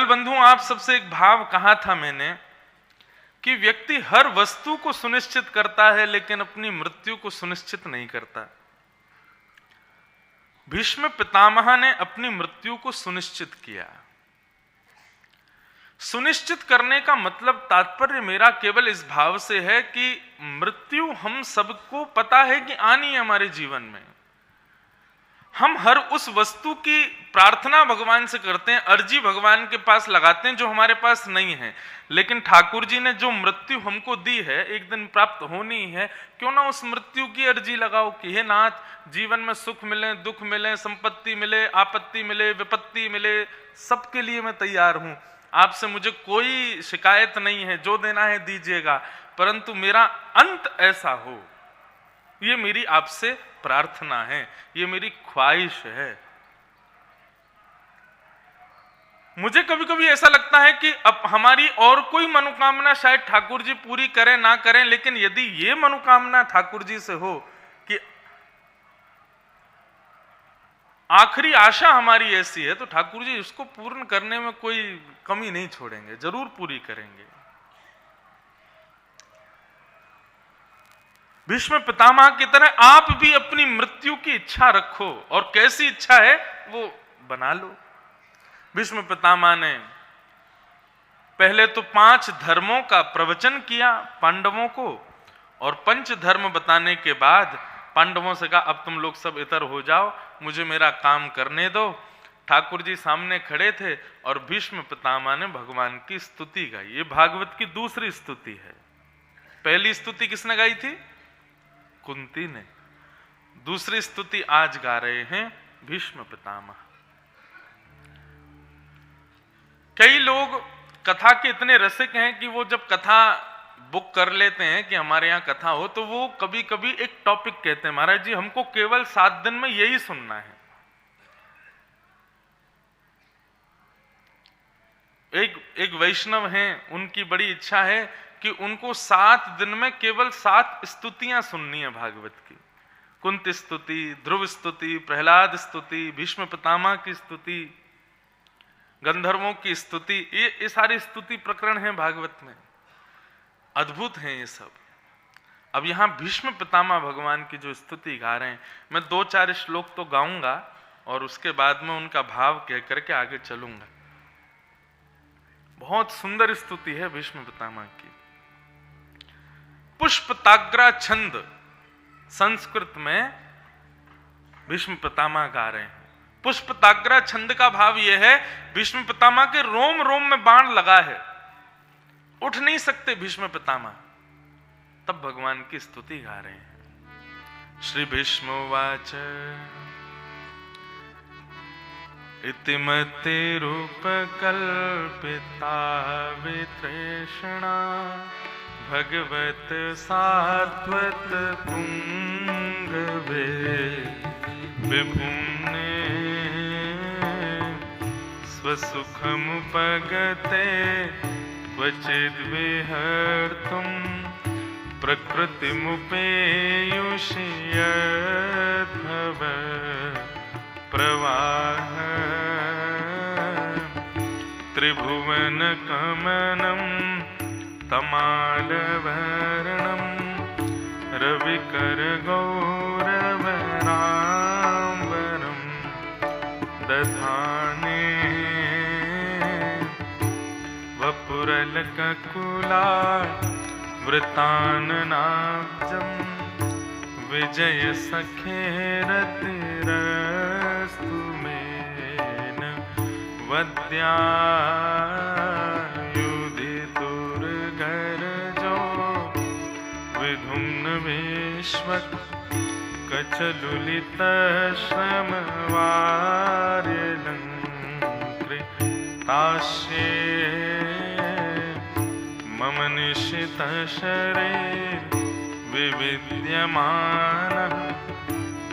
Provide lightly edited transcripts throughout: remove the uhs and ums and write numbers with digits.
कल बंधुओं आप सबसे एक भाव कहा था मैंने कि व्यक्ति हर वस्तु को सुनिश्चित करता है लेकिन अपनी मृत्यु को सुनिश्चित नहीं करता। भीष्म पितामह ने अपनी मृत्यु को सुनिश्चित किया। सुनिश्चित करने का मतलब तात्पर्य मेरा केवल इस भाव से है कि मृत्यु हम सबको पता है कि आनी है हमारे जीवन में। हम हर उस वस्तु की प्रार्थना भगवान से करते हैं, अर्जी भगवान के पास लगाते हैं जो हमारे पास नहीं है, लेकिन ठाकुर जी ने जो मृत्यु हमको दी है एक दिन प्राप्त होनी है, क्यों ना उस मृत्यु की अर्जी लगाओ कि हे नाथ, जीवन में सुख मिले, दुख मिले, संपत्ति मिले, आपत्ति मिले, विपत्ति मिले, सबके लिए मैं तैयार हूं। आपसे मुझे कोई शिकायत नहीं है, जो देना है दीजिएगा, परंतु मेरा अंत ऐसा हो, ये मेरी आपसे प्रार्थना है, ये मेरी ख्वाहिश है। मुझे कभी कभी ऐसा लगता है कि अब हमारी और कोई मनोकामना शायद ठाकुर जी पूरी करें ना करें, लेकिन यदि ये मनोकामना ठाकुर जी से हो कि आखिरी आशा हमारी ऐसी है, तो ठाकुर जी इसको पूर्ण करने में कोई कमी नहीं छोड़ेंगे, जरूर पूरी करेंगे। भीष्म पितामह की तरह आप भी अपनी मृत्यु की इच्छा रखो, और कैसी इच्छा है वो बना लो। भीष्म पितामह ने पहले तो 5 धर्मों का प्रवचन किया पांडवों को, और 5 धर्म बताने के बाद पांडवों से कहा अब तुम लोग सब इतर हो जाओ, मुझे मेरा काम करने दो। ठाकुर जी सामने खड़े थे और भीष्म पितामह ने भगवान की स्तुति गाई। ये भागवत की दूसरी स्तुति है। पहली स्तुति किसने गाई थी? कुंती ने। दूसरी स्तुति आज गा रहे हैं भीष्म पितामह। कई लोग कथा के इतने रसिक हैं कि वो जब कथा बुक कर लेते हैं कि हमारे यहाँ कथा हो, तो वो कभी कभी एक टॉपिक कहते हैं, महाराज जी हमको केवल 7 दिन में यही सुनना है। एक वैष्णव हैं, उनकी बड़ी इच्छा है कि उनको 7 दिन में केवल 7 स्तुतियां सुननी है भागवत की। कुंती स्तुति, ध्रुव स्तुति, प्रहलाद स्तुति, भीष्म पितामह की स्तुति, गंधर्वों की स्तुति, ये सारी स्तुति प्रकरण हैं भागवत में। अद्भुत हैं ये सब। अब यहां भीष्म पितामह भगवान की जो स्तुति गा रहे हैं, मैं 2-4 श्लोक तो गाऊंगा और उसके बाद में उनका भाव कह करके आगे चलूंगा। बहुत सुंदर स्तुति है भीष्म पितामह की। पुष्पताग्रा छंद संस्कृत में भीष्म पितामह गा रहे हैं। पुष्पताग्रा छंद का भाव यह है, भीष्म पितामह के रोम रोम में बाण लगा है, उठ नहीं सकते भीष्म पितामह, तब भगवान की स्तुति गा रहे हैं। श्री भीष्मोवाच इति मते रूपकल्पिता वितृष्णा भगवत सात्वत पुंगवे विभुम्ने स्वसुखमुपगते क्वचिद्विहर्तुं प्रकृतिमुपेयुषि यद्भव प्रवाह त्रिभुवनकमनं तमालवर्णं रविकरगौरवराम्बरं दधाने वपुरलककुला वृताननाब्जं विजयसखेरतिरस्तु मेन वद्यायुधितुर्गर्जो विधुम्न विश्वक् कचलुलितश्रमवार्यलङ्कृतास्ये मम निशितशरे विविद्यमानः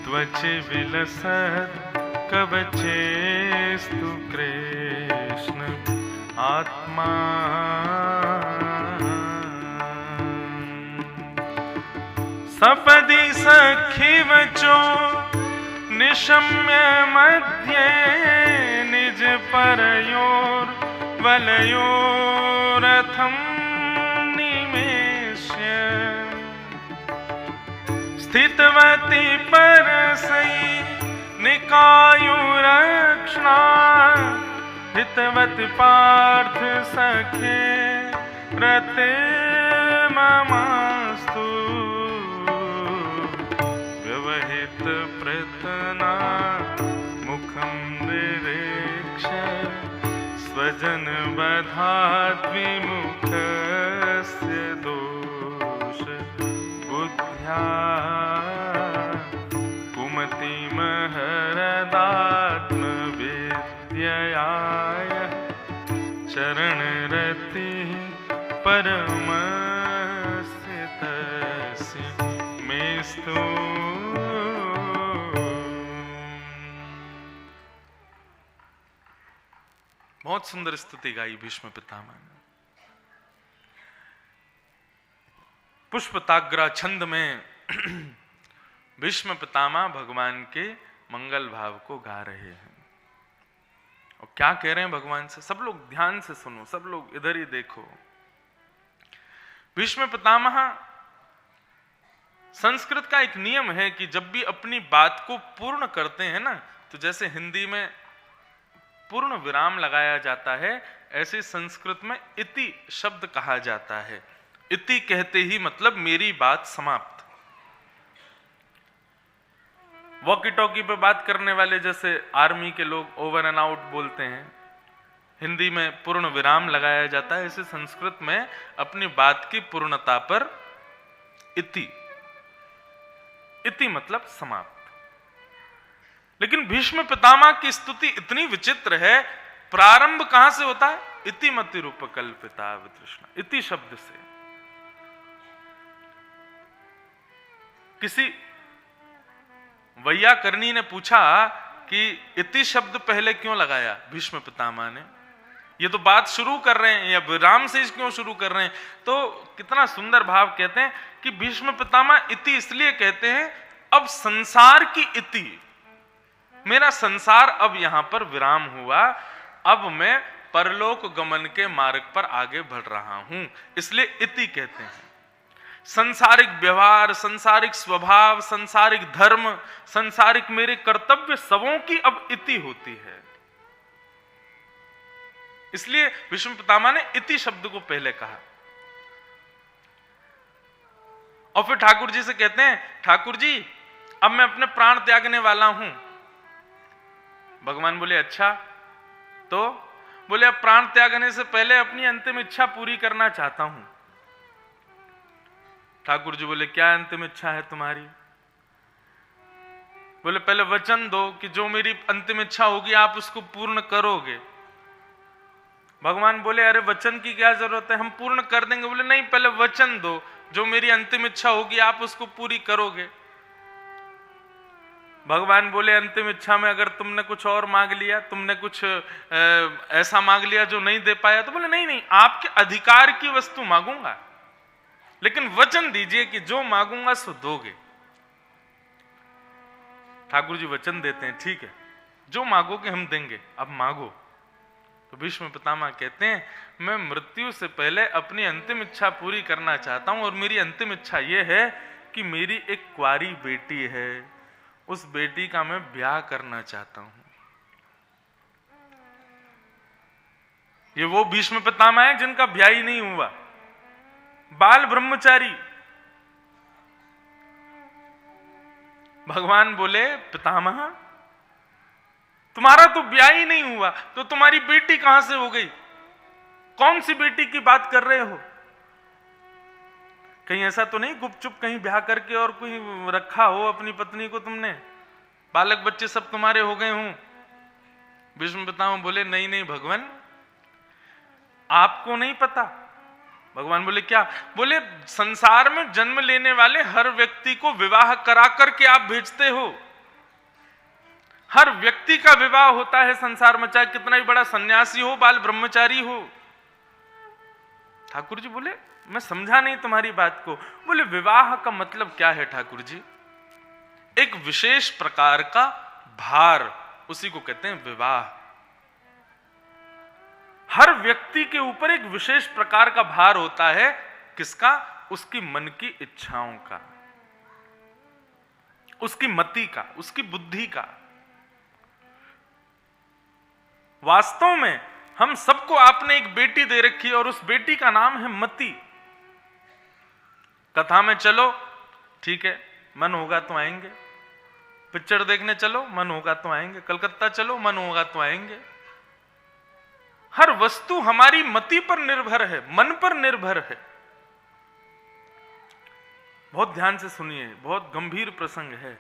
त्वचि विलसत् कवचेस्तु कृष्ण आत्मा। सपदि सखिवचो निशम्य मध्ये निज परयोर वलयोरथं निमेष्य स्थितवती परसई निकायुरक्षणा हितवति पार्थ सखे रते ममास्तु व्यवहित प्रतना मुखं निरीक्ष स्वजन वधात् विमुखस्य दोष बुद्ध्या पुमतिमहरदात्मविद्ययाय चरणरति परमस्य तस्य मेस्तु। बहुत सुंदर स्तुति गाई भीष्म पितामह ने। पुष्पताग्रा छंद में भीष्म पितामह भगवान के मंगल भाव को गा रहे हैं और क्या कह रहे हैं भगवान से। सब लोग ध्यान से सुनो, सब लोग इधर ही देखो। भीष्म पितामह, संस्कृत का एक नियम है कि जब भी अपनी बात को पूर्ण करते हैं ना, तो जैसे हिंदी में पूर्ण विराम लगाया जाता है, ऐसे संस्कृत में इति शब्द कहा जाता है। इति कहते ही मतलब मेरी बात समाप्त। वॉकी टॉकी पे बात करने वाले जैसे आर्मी के लोग ओवर एंड आउट बोलते हैं, हिंदी में पूर्ण विराम लगाया जाता है, ऐसे संस्कृत में अपनी बात की पूर्णता पर इति, इति मतलब समाप्त। लेकिन भीष्म पितामह की स्तुति इतनी विचित्र है, प्रारंभ कहां से होता है? इति मति रूपकल्पिता वितृष्णा, इति शब्द से। किसी वैयाकरणी ने पूछा कि इति शब्द पहले क्यों लगाया भीष्म पितामह ने, ये तो बात शुरू कर रहे हैं या विराम से क्यों शुरू कर रहे हैं? तो कितना सुंदर भाव कहते हैं कि भीष्म पितामह इति इसलिए कहते हैं, अब संसार की इति, मेरा संसार अब यहां पर विराम हुआ, अब मैं परलोक गमन के मार्ग पर आगे बढ़ रहा हूं, इसलिए इति कहते हैं। संसारिक व्यवहार, संसारिक स्वभाव, संसारिक धर्म, संसारिक मेरे कर्तव्य सबों की अब इति होती है, इसलिए भीष्म पितामह ने इति शब्द को पहले कहा। और फिर ठाकुर जी से कहते हैं, ठाकुर जी अब मैं अपने प्राण त्यागने वाला हूं। भगवान बोले अच्छा, तो बोले अब प्राण त्यागने से पहले अपनी अंतिम इच्छा पूरी करना चाहता हूं। ठाकुर जी बोले क्या अंतिम इच्छा है तुम्हारी? बोले पहले वचन दो कि जो मेरी अंतिम इच्छा होगी आप उसको पूर्ण करोगे। भगवान बोले अरे वचन की क्या जरूरत है, हम पूर्ण कर देंगे। बोले नहीं, पहले वचन दो, जो मेरी अंतिम इच्छा होगी आप उसको पूरी करोगे। भगवान बोले अंतिम इच्छा में अगर तुमने कुछ और मांग लिया, तुमने कुछ ऐसा मांग लिया जो नहीं दे पाया, तो बोले नहीं नहीं, आपके अधिकार की वस्तु मांगूंगा, लेकिन वचन दीजिए कि जो मांगूंगा सो दोगे। ठाकुर जी वचन देते हैं, ठीक है जो मांगोगे हम देंगे, अब मांगो। तो भीष्म पितामह कहते हैं मैं मृत्यु से पहले अपनी अंतिम इच्छा पूरी करना चाहता हूं, और मेरी अंतिम इच्छा यह है कि मेरी एक कुंवारी बेटी है, उस बेटी का मैं ब्याह करना चाहता हूं। ये वो भीष्म पितामह है जिनका ब्याह ही नहीं हुआ, बाल ब्रह्मचारी। भगवान बोले पितामह तुम्हारा तो ब्याह ही नहीं हुआ, तो तुम्हारी बेटी कहां से हो गई? कौन सी बेटी की बात कर रहे हो? कहीं ऐसा तो नहीं गुपचुप कहीं ब्याह करके और कोई रखा हो अपनी पत्नी को तुमने, बालक बच्चे सब तुम्हारे हो गए हों? भीष्म पितामह बोले नहीं नहीं भगवान, आपको नहीं पता। भगवान बोले क्या? बोले संसार में जन्म लेने वाले हर व्यक्ति को विवाह करा करके आप भेजते हो। हर व्यक्ति का विवाह होता है संसार में, चाहे कितना ही बड़ा सन्यासी हो, बाल ब्रह्मचारी हो। ठाकुर जी बोले मैं समझा नहीं तुम्हारी बात को। बोले विवाह का मतलब क्या है ठाकुर जी? एक विशेष प्रकार का भार, उसी को कहते हैं विवाह। हर व्यक्ति के ऊपर एक विशेष प्रकार का भार होता है। किसका? उसकी मन की इच्छाओं का, उसकी मति का, उसकी बुद्धि का। वास्तव में हम सबको आपने एक बेटी दे रखी है और उस बेटी का नाम है मति। कथा में चलो, ठीक है, मन होगा तो आएंगे। पिक्चर देखने चलो, मन होगा तो आएंगे। कलकत्ता चलो, मन होगा तो आएंगे। हर वस्तु हमारी मति पर निर्भर है, मन पर निर्भर है। बहुत ध्यान से सुनिए, बहुत गंभीर प्रसंग है।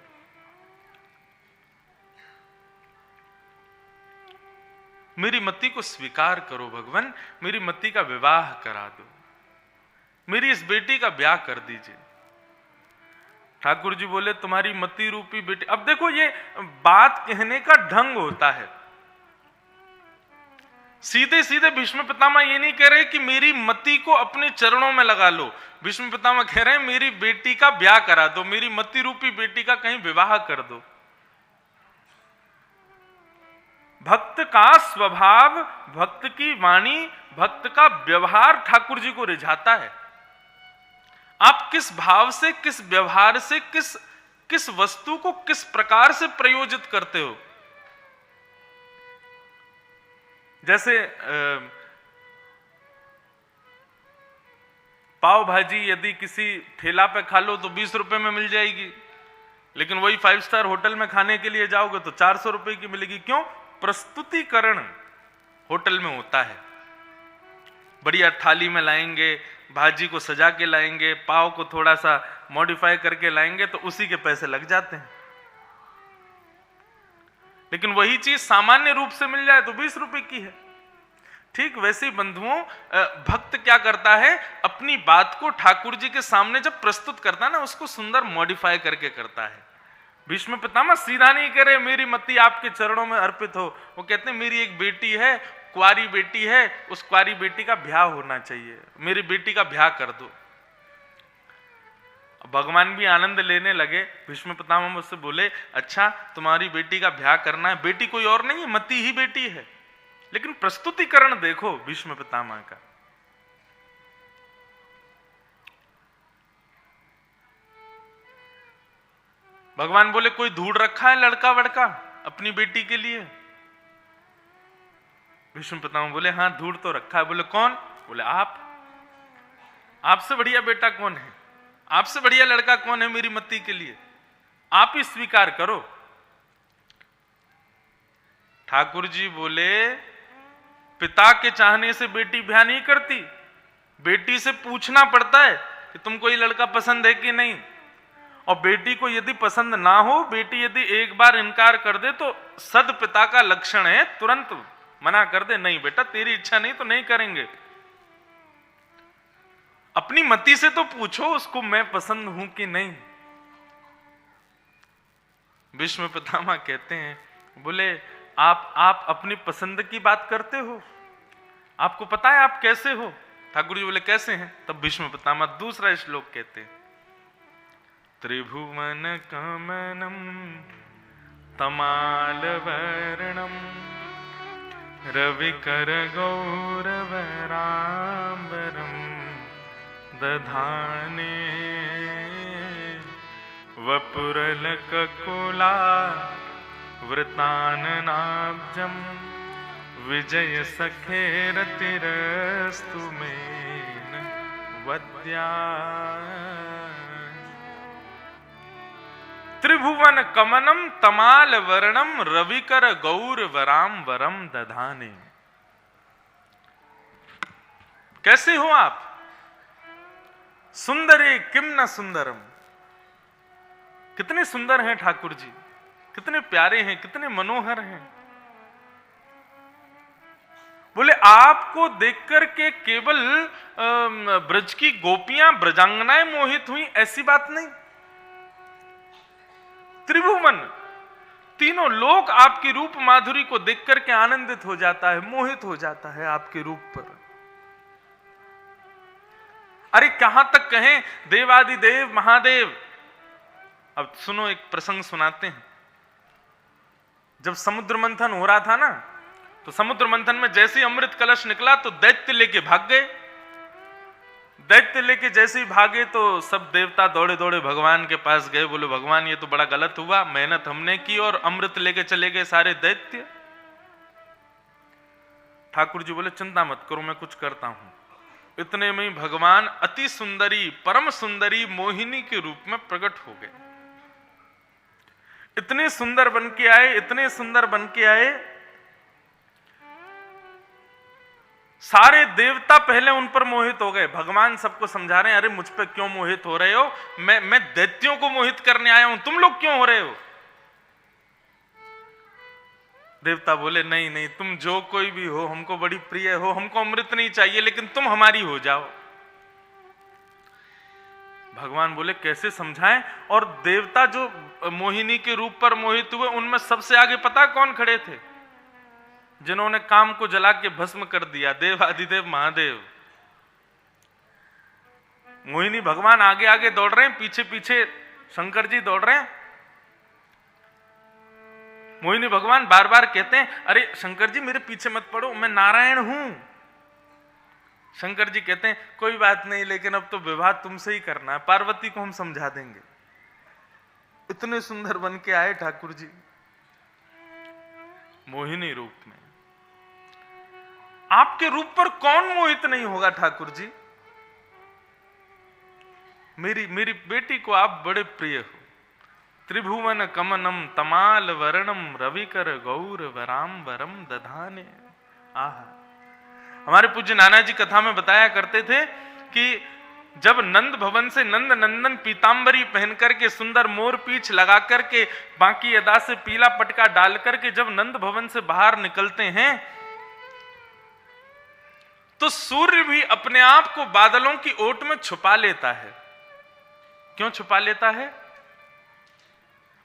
मेरी मति को स्वीकार करो भगवान, मेरी मति का विवाह करा दो, मेरी इस बेटी का ब्याह कर दीजिए। ठाकुर जी बोले तुम्हारी मति रूपी बेटी। अब देखो, ये बात कहने का ढंग होता है। सीधे सीधे भीष्म पितामह ये नहीं कह रहे कि मेरी मति को अपने चरणों में लगा लो। भीष्म पितामह कह रहे हैं मेरी बेटी का ब्याह करा दो, मेरी मति रूपी बेटी का कहीं विवाह कर दो। भक्त का स्वभाव, भक्त की वाणी, भक्त का व्यवहार ठाकुर जी को रिझाता है। आप किस भाव से, किस व्यवहार से, किस वस्तु को किस प्रकार से प्रयोजित करते हो। जैसे पाव भाजी यदि किसी ठेला पे खा लो तो 20 रुपए में मिल जाएगी, लेकिन वही 5 स्टार होटल में खाने के लिए जाओगे तो 400 रुपए की मिलेगी। क्यों? प्रस्तुतिकरण होटल में होता है। बढ़िया थाली में लाएंगे, भाजी को सजा के लाएंगे, पाव को थोड़ा सा मॉडिफाई करके लाएंगे तो उसी के पैसे लग जाते हैं। लेकिन वही चीज सामान्य रूप से मिल जाए तो 20 रुपए की है। ठीक वैसे ही बंधुओं, भक्त क्या करता है, अपनी बात को ठाकुर जी के सामने जब प्रस्तुत करता है ना, उसको सुंदर मॉडिफाई करके करता है। भीष्म पितामह सीधा नहीं करे मेरी मति आपके चरणों में अर्पित हो। वो कहते हैं मेरी एक बेटी है, कुंवारी बेटी है, उस कुंवारी बेटी का ब्याह होना चाहिए, मेरी बेटी का ब्याह कर दो। भगवान भी आनंद लेने लगे। भीष्म पितामह मुझसे बोले अच्छा तुम्हारी बेटी का ब्याह करना है, बेटी कोई और नहीं है, मति ही बेटी है। लेकिन प्रस्तुतिकरण देखो भीष्म पितामह का। भगवान बोले कोई ढूंढ रखा है लड़का वड़का अपनी बेटी के लिए? भीष्म पितामह बोले हाँ ढूंढ तो रखा है। बोले कौन? बोले आप। आपसे बढ़िया बेटा कौन है, आपसे बढ़िया लड़का कौन है मेरी मति के लिए? आप ही स्वीकार करो। ठाकुर जी बोले पिता के चाहने से बेटी ब्याह नहीं करती, बेटी से पूछना पड़ता है कि तुमको ये लड़का पसंद है कि नहीं। और बेटी को यदि पसंद ना हो, बेटी यदि एक बार इनकार कर दे तो सद पिता का लक्षण है, तुरंत मना कर दे, नहीं बेटा तेरी इच्छा नहीं तो नहीं करेंगे। अपनी मति से तो पूछो उसको मैं पसंद हूं कि नहीं। भीष्म पितामह कहते हैं बोले आप अपनी पसंद की बात करते हो, आपको पता है आप कैसे हो? ठाकुर जी बोले कैसे हैं? तब भीष्म पितामह दूसरा श्लोक कहते हैं त्रिभुवन कमनम तमाल वर्णम रविकर गौरवराम्बरम दधाने वपुरलककुला वृताननाब्जं विजय सखेरतिरस्तु मेन वद्या। त्रिभुवन कमनम तमाल वर्णम रविकर गौर वराम वरम दधाने। कैसे हो आप? सुंदरे किम न सुंदरम। कितने सुंदर हैं ठाकुर जी, कितने प्यारे हैं, कितने मनोहर हैं। बोले आपको देखकर के केवल ब्रज की गोपियां ब्रजांगनाएं मोहित हुई, ऐसी बात नहीं। त्रिभुवन तीनों लोक आपकी रूप माधुरी को देखकर के आनंदित हो जाता है, मोहित हो जाता है आपके रूप पर। अरे कहां तक कहें देवादिदेव महादेव। अब सुनो एक प्रसंग सुनाते हैं। जब समुद्र मंथन हो रहा था ना, तो समुद्र मंथन में जैसे ही अमृत कलश निकला तो दैत्य लेके भाग गए। दैत्य लेके जैसे ही भागे तो सब देवता दौड़े दौड़े भगवान के पास गए, बोले भगवान ये तो बड़ा गलत हुआ, मेहनत हमने की और अमृत लेके चले गए सारे दैत्य। ठाकुर जी बोले चिंता मत करो, मैं कुछ करता हूं। इतने में ही भगवान अति सुंदरी परम सुंदरी मोहिनी के रूप में प्रकट हो गए। इतने सुंदर बन के आए, इतने सुंदर बन के आए, सारे देवता पहले उन पर मोहित हो गए। भगवान सबको समझा रहे हैं, अरे मुझ पे क्यों मोहित हो रहे हो, मैं दैत्यों को मोहित करने आया हूं, तुम लोग क्यों हो रहे हो। देवता बोले नहीं नहीं, तुम जो कोई भी हो, हमको बड़ी प्रिय हो, हमको अमृत नहीं चाहिए, लेकिन तुम हमारी हो जाओ। भगवान बोले कैसे समझाएं। और देवता जो मोहिनी के रूप पर मोहित हुए, उनमें सबसे आगे पता कौन खड़े थे, जिन्होंने काम को जला के भस्म कर दिया, देव आदिदेव महादेव। मोहिनी भगवान आगे आगे दौड़ रहे हैं, पीछे पीछे शंकर जी दौड़ रहे हैं। मोहिनी भगवान बार बार कहते हैं, अरे शंकर जी मेरे पीछे मत पड़ो, मैं नारायण हूं। शंकर जी कहते हैं कोई बात नहीं, लेकिन अब तो विवाह तुमसे ही करना है, पार्वती को हम समझा देंगे। इतने सुंदर बन के आए ठाकुर जी मोहिनी रूप में। आपके रूप पर कौन मोहित नहीं होगा ठाकुर जी। मेरी बेटी को आप बड़े प्रिय हो। त्रिभुवन कमनम तमाल वर्णम रविकर गौर वराम वरम दधाने। आह, हमारे पूज्य नाना जी कथा में बताया करते थे कि जब नंद भवन से नंद नंदन पीतांबरी पहन करके सुंदर मोर पीछ लगा करके बाकी अदा से पीला पटका डाल करके जब नंद भवन से बाहर निकलते हैं तो सूर्य भी अपने आप को बादलों की ओट में छुपा लेता है। क्यों छुपा लेता है?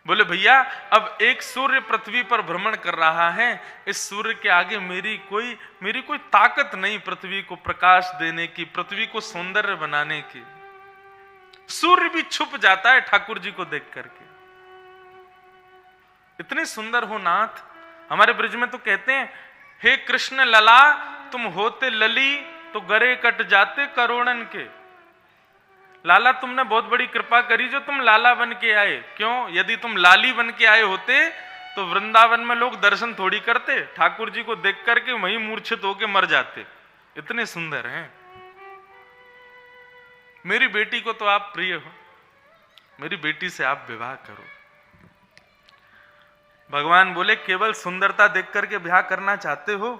बोले भैया अब एक सूर्य पृथ्वी पर भ्रमण कर रहा है, इस सूर्य के आगे मेरी कोई ताकत नहीं पृथ्वी को प्रकाश देने की, पृथ्वी को सौंदर्य बनाने की। सूर्य भी छुप जाता है ठाकुर जी को देख करके। इतने सुंदर हो नाथ। हमारे ब्रज में तो कहते हैं, हे कृष्ण लला तुम होते लली तो गरे कट जाते करोड़न के। लाला तुमने बहुत बड़ी कृपा करी जो तुम लाला बन के आए। क्यों? यदि तुम लाली बन के आए होते तो वृंदावन में लोग दर्शन थोड़ी करते, ठाकुर जी को देख करके वहीं मूर्छित होके मर जाते। इतने सुंदर हैं। मेरी बेटी को तो आप प्रिय हो, मेरी बेटी से आप विवाह करो। भगवान बोले केवल सुंदरता देख करके ब्याह करना चाहते हो?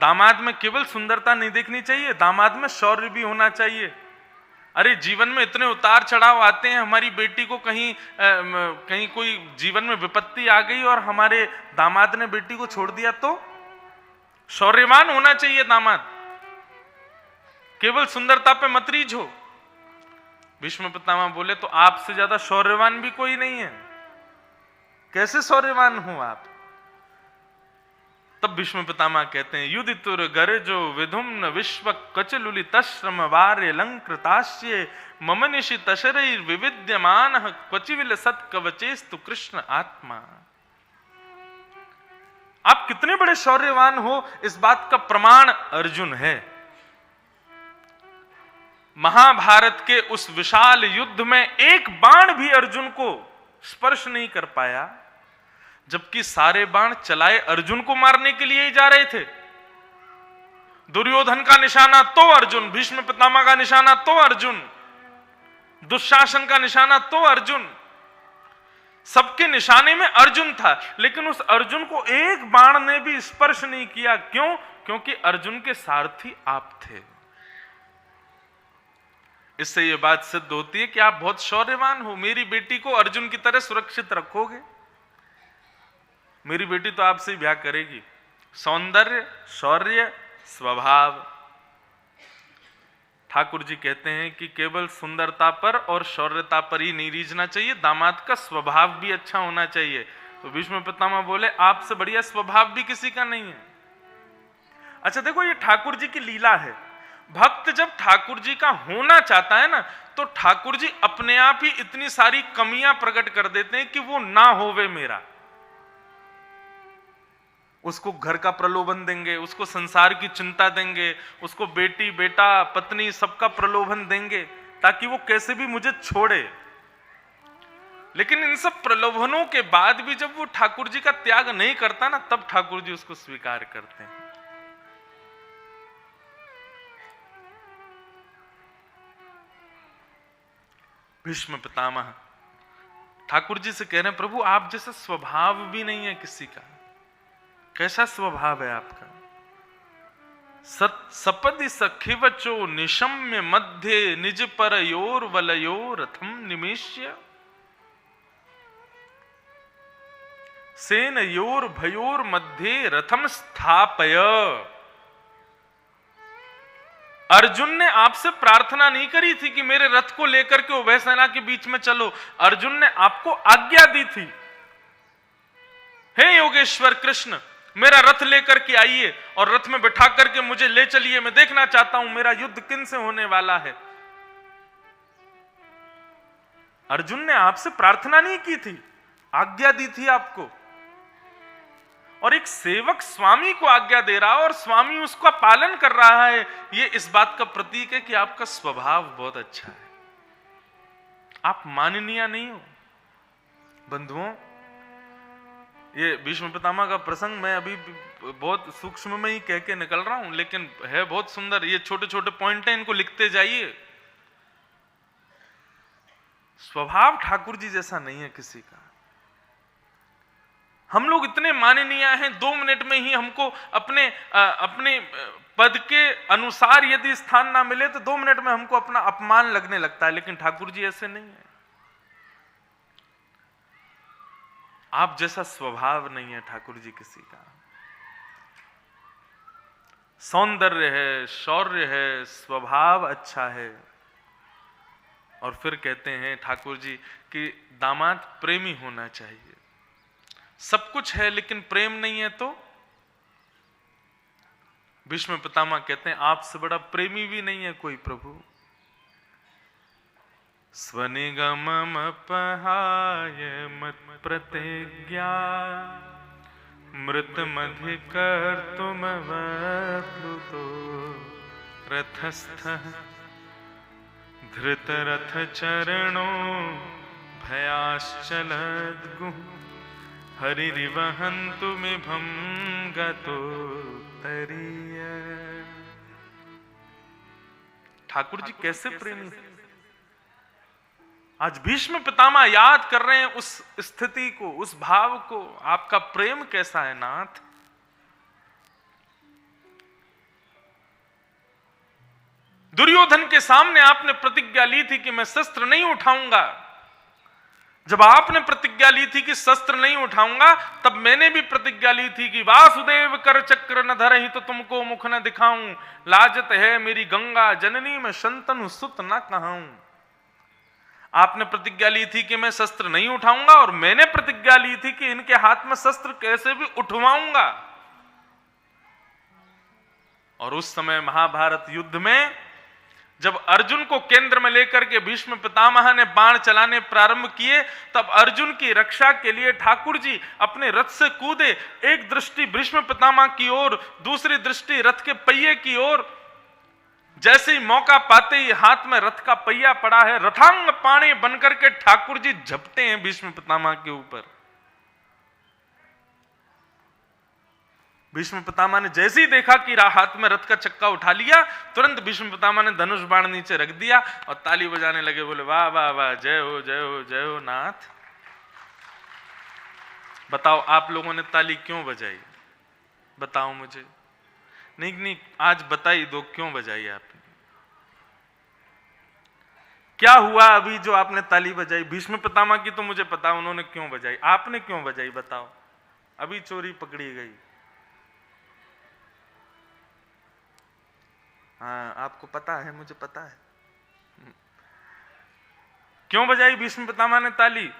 दामाद में केवल सुंदरता नहीं देखनी चाहिए, दामाद में शौर्य भी होना चाहिए। अरे जीवन में इतने उतार चढ़ाव आते हैं, हमारी बेटी को कहीं कोई जीवन में विपत्ति आ गई और हमारे दामाद ने बेटी को छोड़ दिया तो शौर्यवान होना चाहिए दामाद, केवल सुंदरता पे मत रीझो। भीष्म पितामह बोले तो आपसे ज्यादा शौर्यवान भी कोई नहीं है, कैसे शौर्यवान हो आप? तब भीष्म पितामह कहते हैं, युधितुर गरजो विधुम्न विश्व कचलुलि तश्रम वार्य लंकृताश्ये ममनिशि तशरैर विविद्यमान क्वचिविल सत्कवचेस्तु कृष्ण आत्मा। आप कितने बड़े शौर्यवान हो, इस बात का प्रमाण अर्जुन है। महाभारत के उस विशाल युद्ध में एक बाण भी अर्जुन को स्पर्श नहीं कर पाया, जबकि सारे बाण चलाए अर्जुन को मारने के लिए ही जा रहे थे। दुर्योधन का निशाना तो अर्जुन, भीष्म पितामह का निशाना तो अर्जुन, दुशासन का निशाना तो अर्जुन, सबके निशाने में अर्जुन था, लेकिन उस अर्जुन को एक बाण ने भी स्पर्श नहीं किया। क्यों? क्योंकि अर्जुन के सारथी आप थे। इससे यह बात सिद्ध होती है कि आप बहुत शौर्यवान हो। मेरी बेटी को अर्जुन की तरह सुरक्षित रखोगे। मेरी बेटी तो आपसे ही ब्याह करेगी। सौंदर्य, शौर्य, स्वभाव। ठाकुर जी कहते हैं कि केवल सुंदरता पर और शौर्यता पर ही नहीं रीझना चाहिए, दामाद का स्वभाव भी अच्छा होना चाहिए। तो भीष्म पितामह बोले आपसे बढ़िया स्वभाव भी किसी का नहीं है। अच्छा देखो, ये ठाकुर जी की लीला है। भक्त जब ठाकुर जी का होना चाहता है ना, तो ठाकुर जी अपने आप ही इतनी सारी कमियां प्रकट कर देते हैं कि वो ना होवे मेरा। उसको घर का प्रलोभन देंगे, उसको संसार की चिंता देंगे, उसको बेटी बेटा पत्नी सबका प्रलोभन देंगे ताकि वो कैसे भी मुझे छोड़े। लेकिन इन सब प्रलोभनों के बाद भी जब वो ठाकुर जी का त्याग नहीं करता ना, तब ठाकुर जी उसको स्वीकार करते हैं। भीष्म पितामह ठाकुर जी से कह रहे हैं, प्रभु आप जैसा स्वभाव भी नहीं है किसी का। कैसा स्वभाव है आपका? सपदि सखिवचो निशम्य मध्य निज परयोर वलयो रथम निमेष्य सेनयोर भयोर मध्य रथम स्थापय। अर्जुन ने आपसे प्रार्थना नहीं करी थी कि मेरे रथ को लेकर के उभय सेना के बीच में चलो। अर्जुन ने आपको आज्ञा दी थी, हे योगेश्वर कृष्ण मेरा रथ लेकर के आइए और रथ में बिठा करके मुझे ले चलिए, मैं देखना चाहता हूं मेरा युद्ध किन से होने वाला है। अर्जुन ने आपसे प्रार्थना नहीं की थी, आज्ञा दी थी आपको। और एक सेवक स्वामी को आज्ञा दे रहा है और स्वामी उसका पालन कर रहा है, यह इस बात का प्रतीक है कि आपका स्वभाव बहुत अच्छा है, आप माननीय नहीं हो। बंधुओं, ये भीष्म पितामह का प्रसंग मैं अभी बहुत सूक्ष्म में ही कह के निकल रहा हूं, लेकिन है बहुत सुंदर। ये छोटे छोटे पॉइंट हैं, इनको लिखते जाइए। स्वभाव ठाकुर जी जैसा नहीं है किसी का। हम लोग इतने माननीय हैं, 2 मिनट में ही हमको अपने पद के अनुसार यदि स्थान ना मिले तो 2 मिनट में हमको अपना अपमान लगने लगता है, लेकिन ठाकुर जी ऐसे नहीं है। आप जैसा स्वभाव नहीं है ठाकुर जी किसी का। सौंदर्य है, शौर्य है, स्वभाव अच्छा है। और फिर कहते हैं ठाकुर जी कि दामाद प्रेमी होना चाहिए। सब कुछ है लेकिन प्रेम नहीं है तो भीष्म पितामह कहते हैं आपसे बड़ा प्रेमी भी नहीं है कोई प्रभु। स्वनिगमम पहाय मत प्रतिज्ञा मृत मधि कर तुम वप्लुतो रथस्थ धृत रथ चरणों भयाश्चलद गुह हरिवहन्तु मिभं गतो तरीय। ठाकुर जी कैसे प्रेमी हैं। आज भीष्म पितामह याद कर रहे हैं उस स्थिति को, उस भाव को। आपका प्रेम कैसा है नाथ। दुर्योधन के सामने आपने प्रतिज्ञा ली थी कि मैं शस्त्र नहीं उठाऊंगा। जब आपने प्रतिज्ञा ली थी कि शस्त्र नहीं उठाऊंगा, तब मैंने भी प्रतिज्ञा ली थी कि वासुदेव कर चक्र न धरहि तो तुमको मुख न दिखाऊं, लाजत है मेरी गंगा जननी में शंतनु सुत न कहाऊं। आपने प्रतिज्ञा ली थी कि मैं शस्त्र नहीं उठाऊंगा और मैंने प्रतिज्ञा ली थी कि इनके हाथ में शस्त्र कैसे भी उठवाऊंगा। और उस समय महाभारत युद्ध में जब अर्जुन को केंद्र में लेकर के भीष्म पितामह ने बाण चलाने प्रारंभ किए, तब अर्जुन की रक्षा के लिए ठाकुर जी अपने रथ से कूदे। एक दृष्टि भीष्म पितामह की ओर, दूसरी दृष्टि रथ के पहिए की ओर। जैसे ही मौका पाते ही हाथ में रथ का पहिया पड़ा है, रथांग पाणी बनकर के ठाकुर जी झपटे हैं भीष्म पितामह के ऊपर। भीष्म पितामह ने जैसे ही देखा कि हाथ में रथ का चक्का उठा लिया, तुरंत भीष्म पितामह ने धनुष बाण नीचे रख दिया और ताली बजाने लगे, बोले वाह वाह वाह, जय हो जय हो जय हो नाथ। बताओ आप लोगों ने ताली क्यों बजाई? बताओ मुझे। नहीं, आज बताई दो क्यों बजाई आपने। क्या हुआ अभी जो आपने ताली बजाई? भीष्म पितामह की तो मुझे पता उन्होंने क्यों बजाई, आपने क्यों बजाई बताओ। अभी चोरी पकड़ी गई। हाँ, आपको पता है, मुझे पता है। क्यों बजाई भीष्म पितामह ने ताली?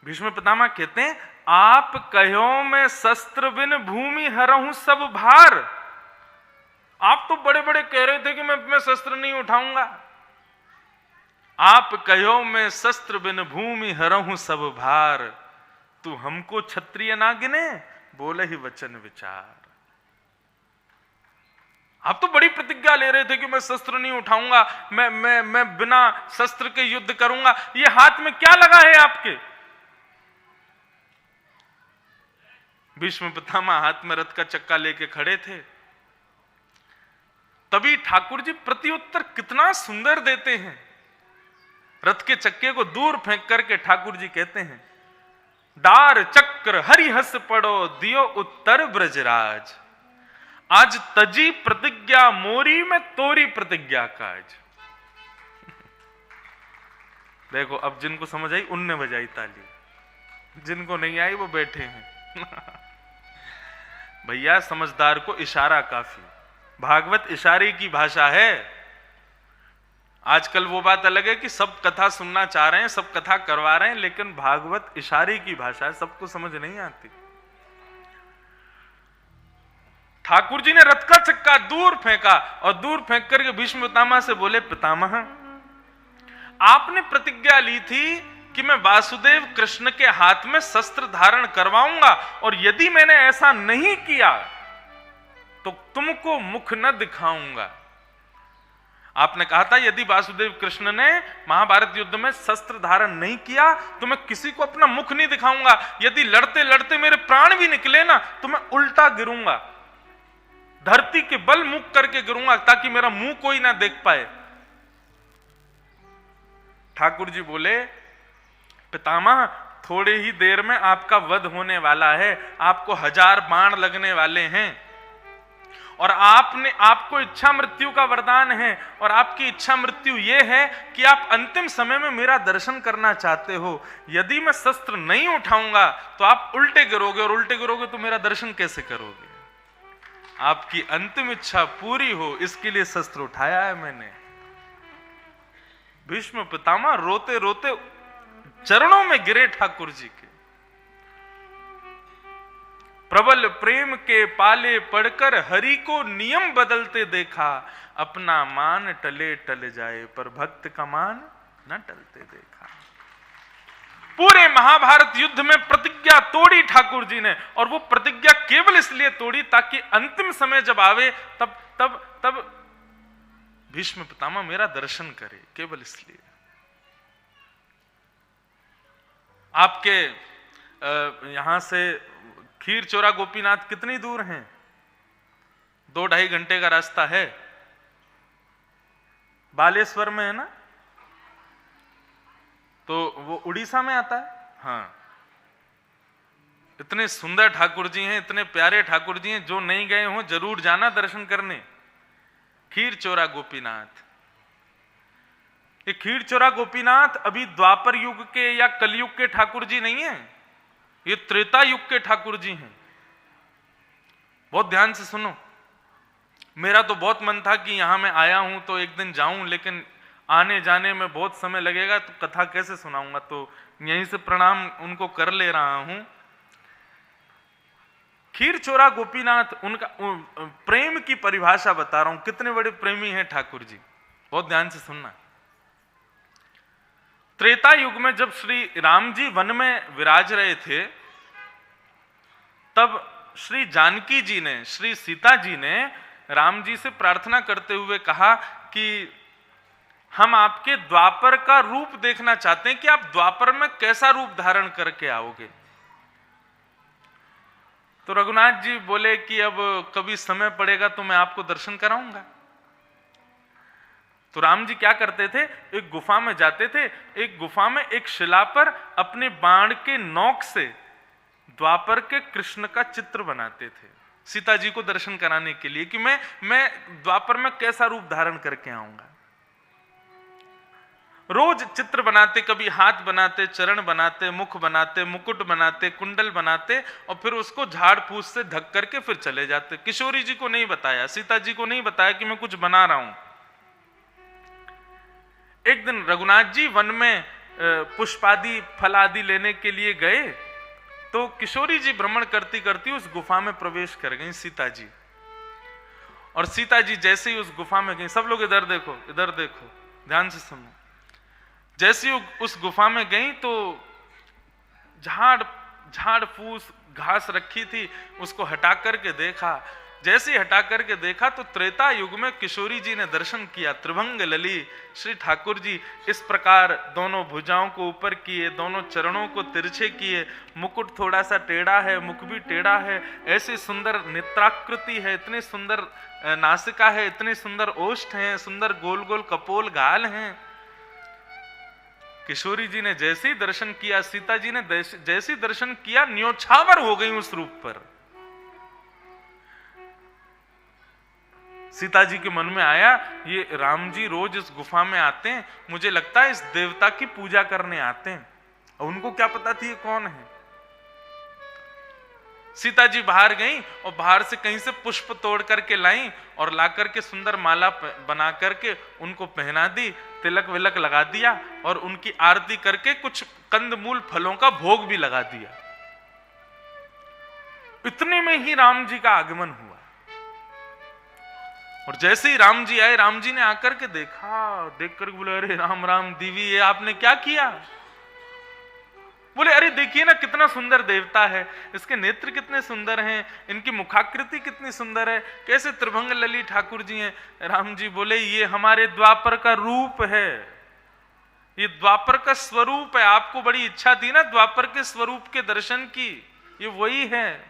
भीष्म पितामह कहते हैं आप कहो मैं शस्त्र बिन भूमि हरहूं सब भार। आप तो बड़े बड़े कह रहे थे कि मैं शस्त्र नहीं उठाऊंगा। आप कहो मैं शस्त्र बिन भूमि हरहूं सब भार। तू हमको क्षत्रिय ना गिने, बोले ही वचन विचार। आप तो बड़ी प्रतिज्ञा ले रहे थे कि मैं शस्त्र नहीं उठाऊंगा, मैं बिना शस्त्र के युद्ध करूंगा। ये हाथ में क्या लगा है आपके? भीष्म पितामह हाथ में रथ का चक्का लेके खड़े थे। तभी ठाकुर जी प्रत्युत्तर कितना सुंदर देते हैं। रथ के चक्के को दूर फेंक करके ठाकुर जी कहते हैं, डार चक्र हरिहस पड़ो दियो उत्तर ब्रजराज, आज तजी प्रतिज्ञा मोरी में तोरी प्रतिज्ञा काज। देखो अब जिनको समझ आई उनने बजाई ताली, जिनको नहीं आई वो बैठे हैं। भैया समझदार को इशारा काफी, भागवत इशारे की भाषा है। आजकल वो बात अलग है कि सब कथा सुनना चाह रहे हैं, सब कथा करवा रहे हैं, लेकिन भागवत इशारे की भाषा है, सबको समझ नहीं आती। ठाकुर जी ने रथ का चक्का दूर फेंका और दूर फेंक करके भीष्म पितामह से बोले, पितामह आपने प्रतिज्ञा ली थी कि मैं वासुदेव कृष्ण के हाथ में शस्त्र धारण करवाऊंगा, और यदि मैंने ऐसा नहीं किया तो तुमको मुख न दिखाऊंगा। आपने कहा था यदि वासुदेव कृष्ण ने महाभारत युद्ध में शस्त्र धारण नहीं किया तो मैं किसी को अपना मुख नहीं दिखाऊंगा। यदि लड़ते लड़ते मेरे प्राण भी निकले ना तो मैं उल्टा गिरूंगा, धरती के बल मुख करके गिरूंगा, ताकि मेरा मुंह कोई ना देख पाए। ठाकुर जी बोले, पितामह थोड़े ही देर में आपका वध होने वाला है, आपको 1000 बाण लगने वाले हैं, और आपको इच्छा मृत्यु का वरदान है, और आपकी इच्छा मृत्यु यह है कि आप अंतिम समय में मेरा दर्शन करना चाहते हो। यदि मैं शस्त्र नहीं उठाऊंगा तो आप उल्टे गिरोगे, और उल्टे गिरोगे तो मेरा दर्शन कैसे करोगे? आपकी अंतिम इच्छा पूरी हो इसके लिए शस्त्र उठाया है मैंने। भीष्म पितामह रोते रोते चरणों में गिरे ठाकुर जी के। प्रबल प्रेम के पाले पड़कर हरि को नियम बदलते देखा, अपना मान टले टल जाए पर भक्त का मान न टलते देखा। पूरे महाभारत युद्ध में प्रतिज्ञा तोड़ी ठाकुर जी ने, और वो प्रतिज्ञा केवल इसलिए तोड़ी ताकि अंतिम समय जब आवे तब भीष्म पितामह मेरा दर्शन करे, केवल इसलिए। आपके यहां से खीर चोरा गोपीनाथ कितनी दूर हैं? 2-2.5 घंटे का रास्ता है। बालेश्वर में है ना, तो वो उड़ीसा में आता है। हाँ, इतने सुंदर ठाकुर जी हैं, इतने प्यारे ठाकुर जी हैं, जो नहीं गए हों जरूर जाना दर्शन करने। खीर चोरा गोपीनाथ, ये खीर चोरा गोपीनाथ अभी द्वापर युग के या कलयुग के ठाकुर जी नहीं है, ये त्रेता युग के ठाकुर जी हैं। बहुत ध्यान से सुनो। मेरा तो बहुत मन था कि यहां मैं आया हूं तो एक दिन जाऊं, लेकिन आने जाने में बहुत समय लगेगा तो कथा कैसे सुनाऊंगा, तो यहीं से प्रणाम उनको कर ले रहा हूं। खीर चोरा गोपीनाथ, उनका प्रेम की परिभाषा बता रहा हूं, कितने बड़े प्रेमी हैं ठाकुर जी। बहुत ध्यान से सुनना। त्रेता युग में जब श्री राम जी वन में विराज रहे थे, तब श्री जानकी जी ने, श्री सीता जी ने राम जी से प्रार्थना करते हुए कहा कि हम आपके द्वापर का रूप देखना चाहते हैं कि आप द्वापर में कैसा रूप धारण करके आओगे। तो रघुनाथ जी बोले कि अब कभी समय पड़ेगा तो मैं आपको दर्शन कराऊंगा। तो राम जी क्या करते थे, एक गुफा में जाते थे, एक गुफा में एक शिला पर अपने बाण के नोक से द्वापर के कृष्ण का चित्र बनाते थे सीता जी को दर्शन कराने के लिए, कि मैं द्वापर में कैसा रूप धारण करके आऊंगा। रोज चित्र बनाते, कभी हाथ बनाते, चरण बनाते, मुख बनाते, मुकुट बनाते, कुंडल बनाते, और फिर उसको झाड़ फूस से ढक करके फिर चले जाते। किशोरी जी को नहीं बताया, सीता जी को नहीं बताया कि मैं कुछ बना रहा हूं। एक दिन रघुनाथ जी वन में पुष्पादि फल आदि लेने के लिए गए, तो किशोरी जी भ्रमण करती करती उस गुफा में प्रवेश कर गई सीता जी। और सीता जी जैसे ही उस गुफा में गई, सब लोग इधर देखो, इधर देखो, ध्यान से सुनो। जैसे ही उस गुफा में गई तो झाड़ फूस घास रखी थी उसको हटा करके देखा। जैसे ही हटा करके देखा तो त्रेता युग में किशोरी जी ने दर्शन किया। त्रिभंग लली श्री ठाकुर जी इस प्रकार दोनों भुजाओं को ऊपर किए, दोनों चरणों को तिरछे किए, मुकुट थोड़ा सा टेढ़ा है, मुख भी टेढ़ा है, ऐसी सुंदर नेत्राकृति है, इतनी सुंदर नासिका है, इतनी सुंदर ओष्ठ है, सुंदर गोल गोल कपोल गाल हैं। किशोरी जी ने जैसे ही दर्शन किया, सीता जी ने जैसे ही दर्शन किया, न्योछावर हो गई उस रूप पर। सीता जी के मन में आया ये राम जी रोज इस गुफा में आते हैं, मुझे लगता है इस देवता की पूजा करने आते हैं। और उनको क्या पता थी ये कौन है। सीता जी बाहर गईं और बाहर से कहीं से पुष्प तोड़ करके लाई और ला करके सुंदर माला बना करके उनको पहना दी, तिलक विलक लगा दिया और उनकी आरती करके कुछ कंदमूल फलों का भोग भी लगा दिया। इतने में ही राम जी का आगमन हुआ। और जैसे ही राम जी आए, राम जी ने आकर के देखा, देख कर बोले अरे राम राम दीवी, ये आपने क्या किया? बोले अरे देखिए ना कितना सुंदर देवता है, इसके नेत्र कितने सुंदर हैं, इनकी मुखाकृति कितनी सुंदर है, कैसे त्रिभंग लली ठाकुर जी हैं। राम जी बोले ये हमारे द्वापर का रूप है, ये द्वापर का स्वरूप है। आपको बड़ी इच्छा थी ना द्वापर के स्वरूप के दर्शन की, ये वही है।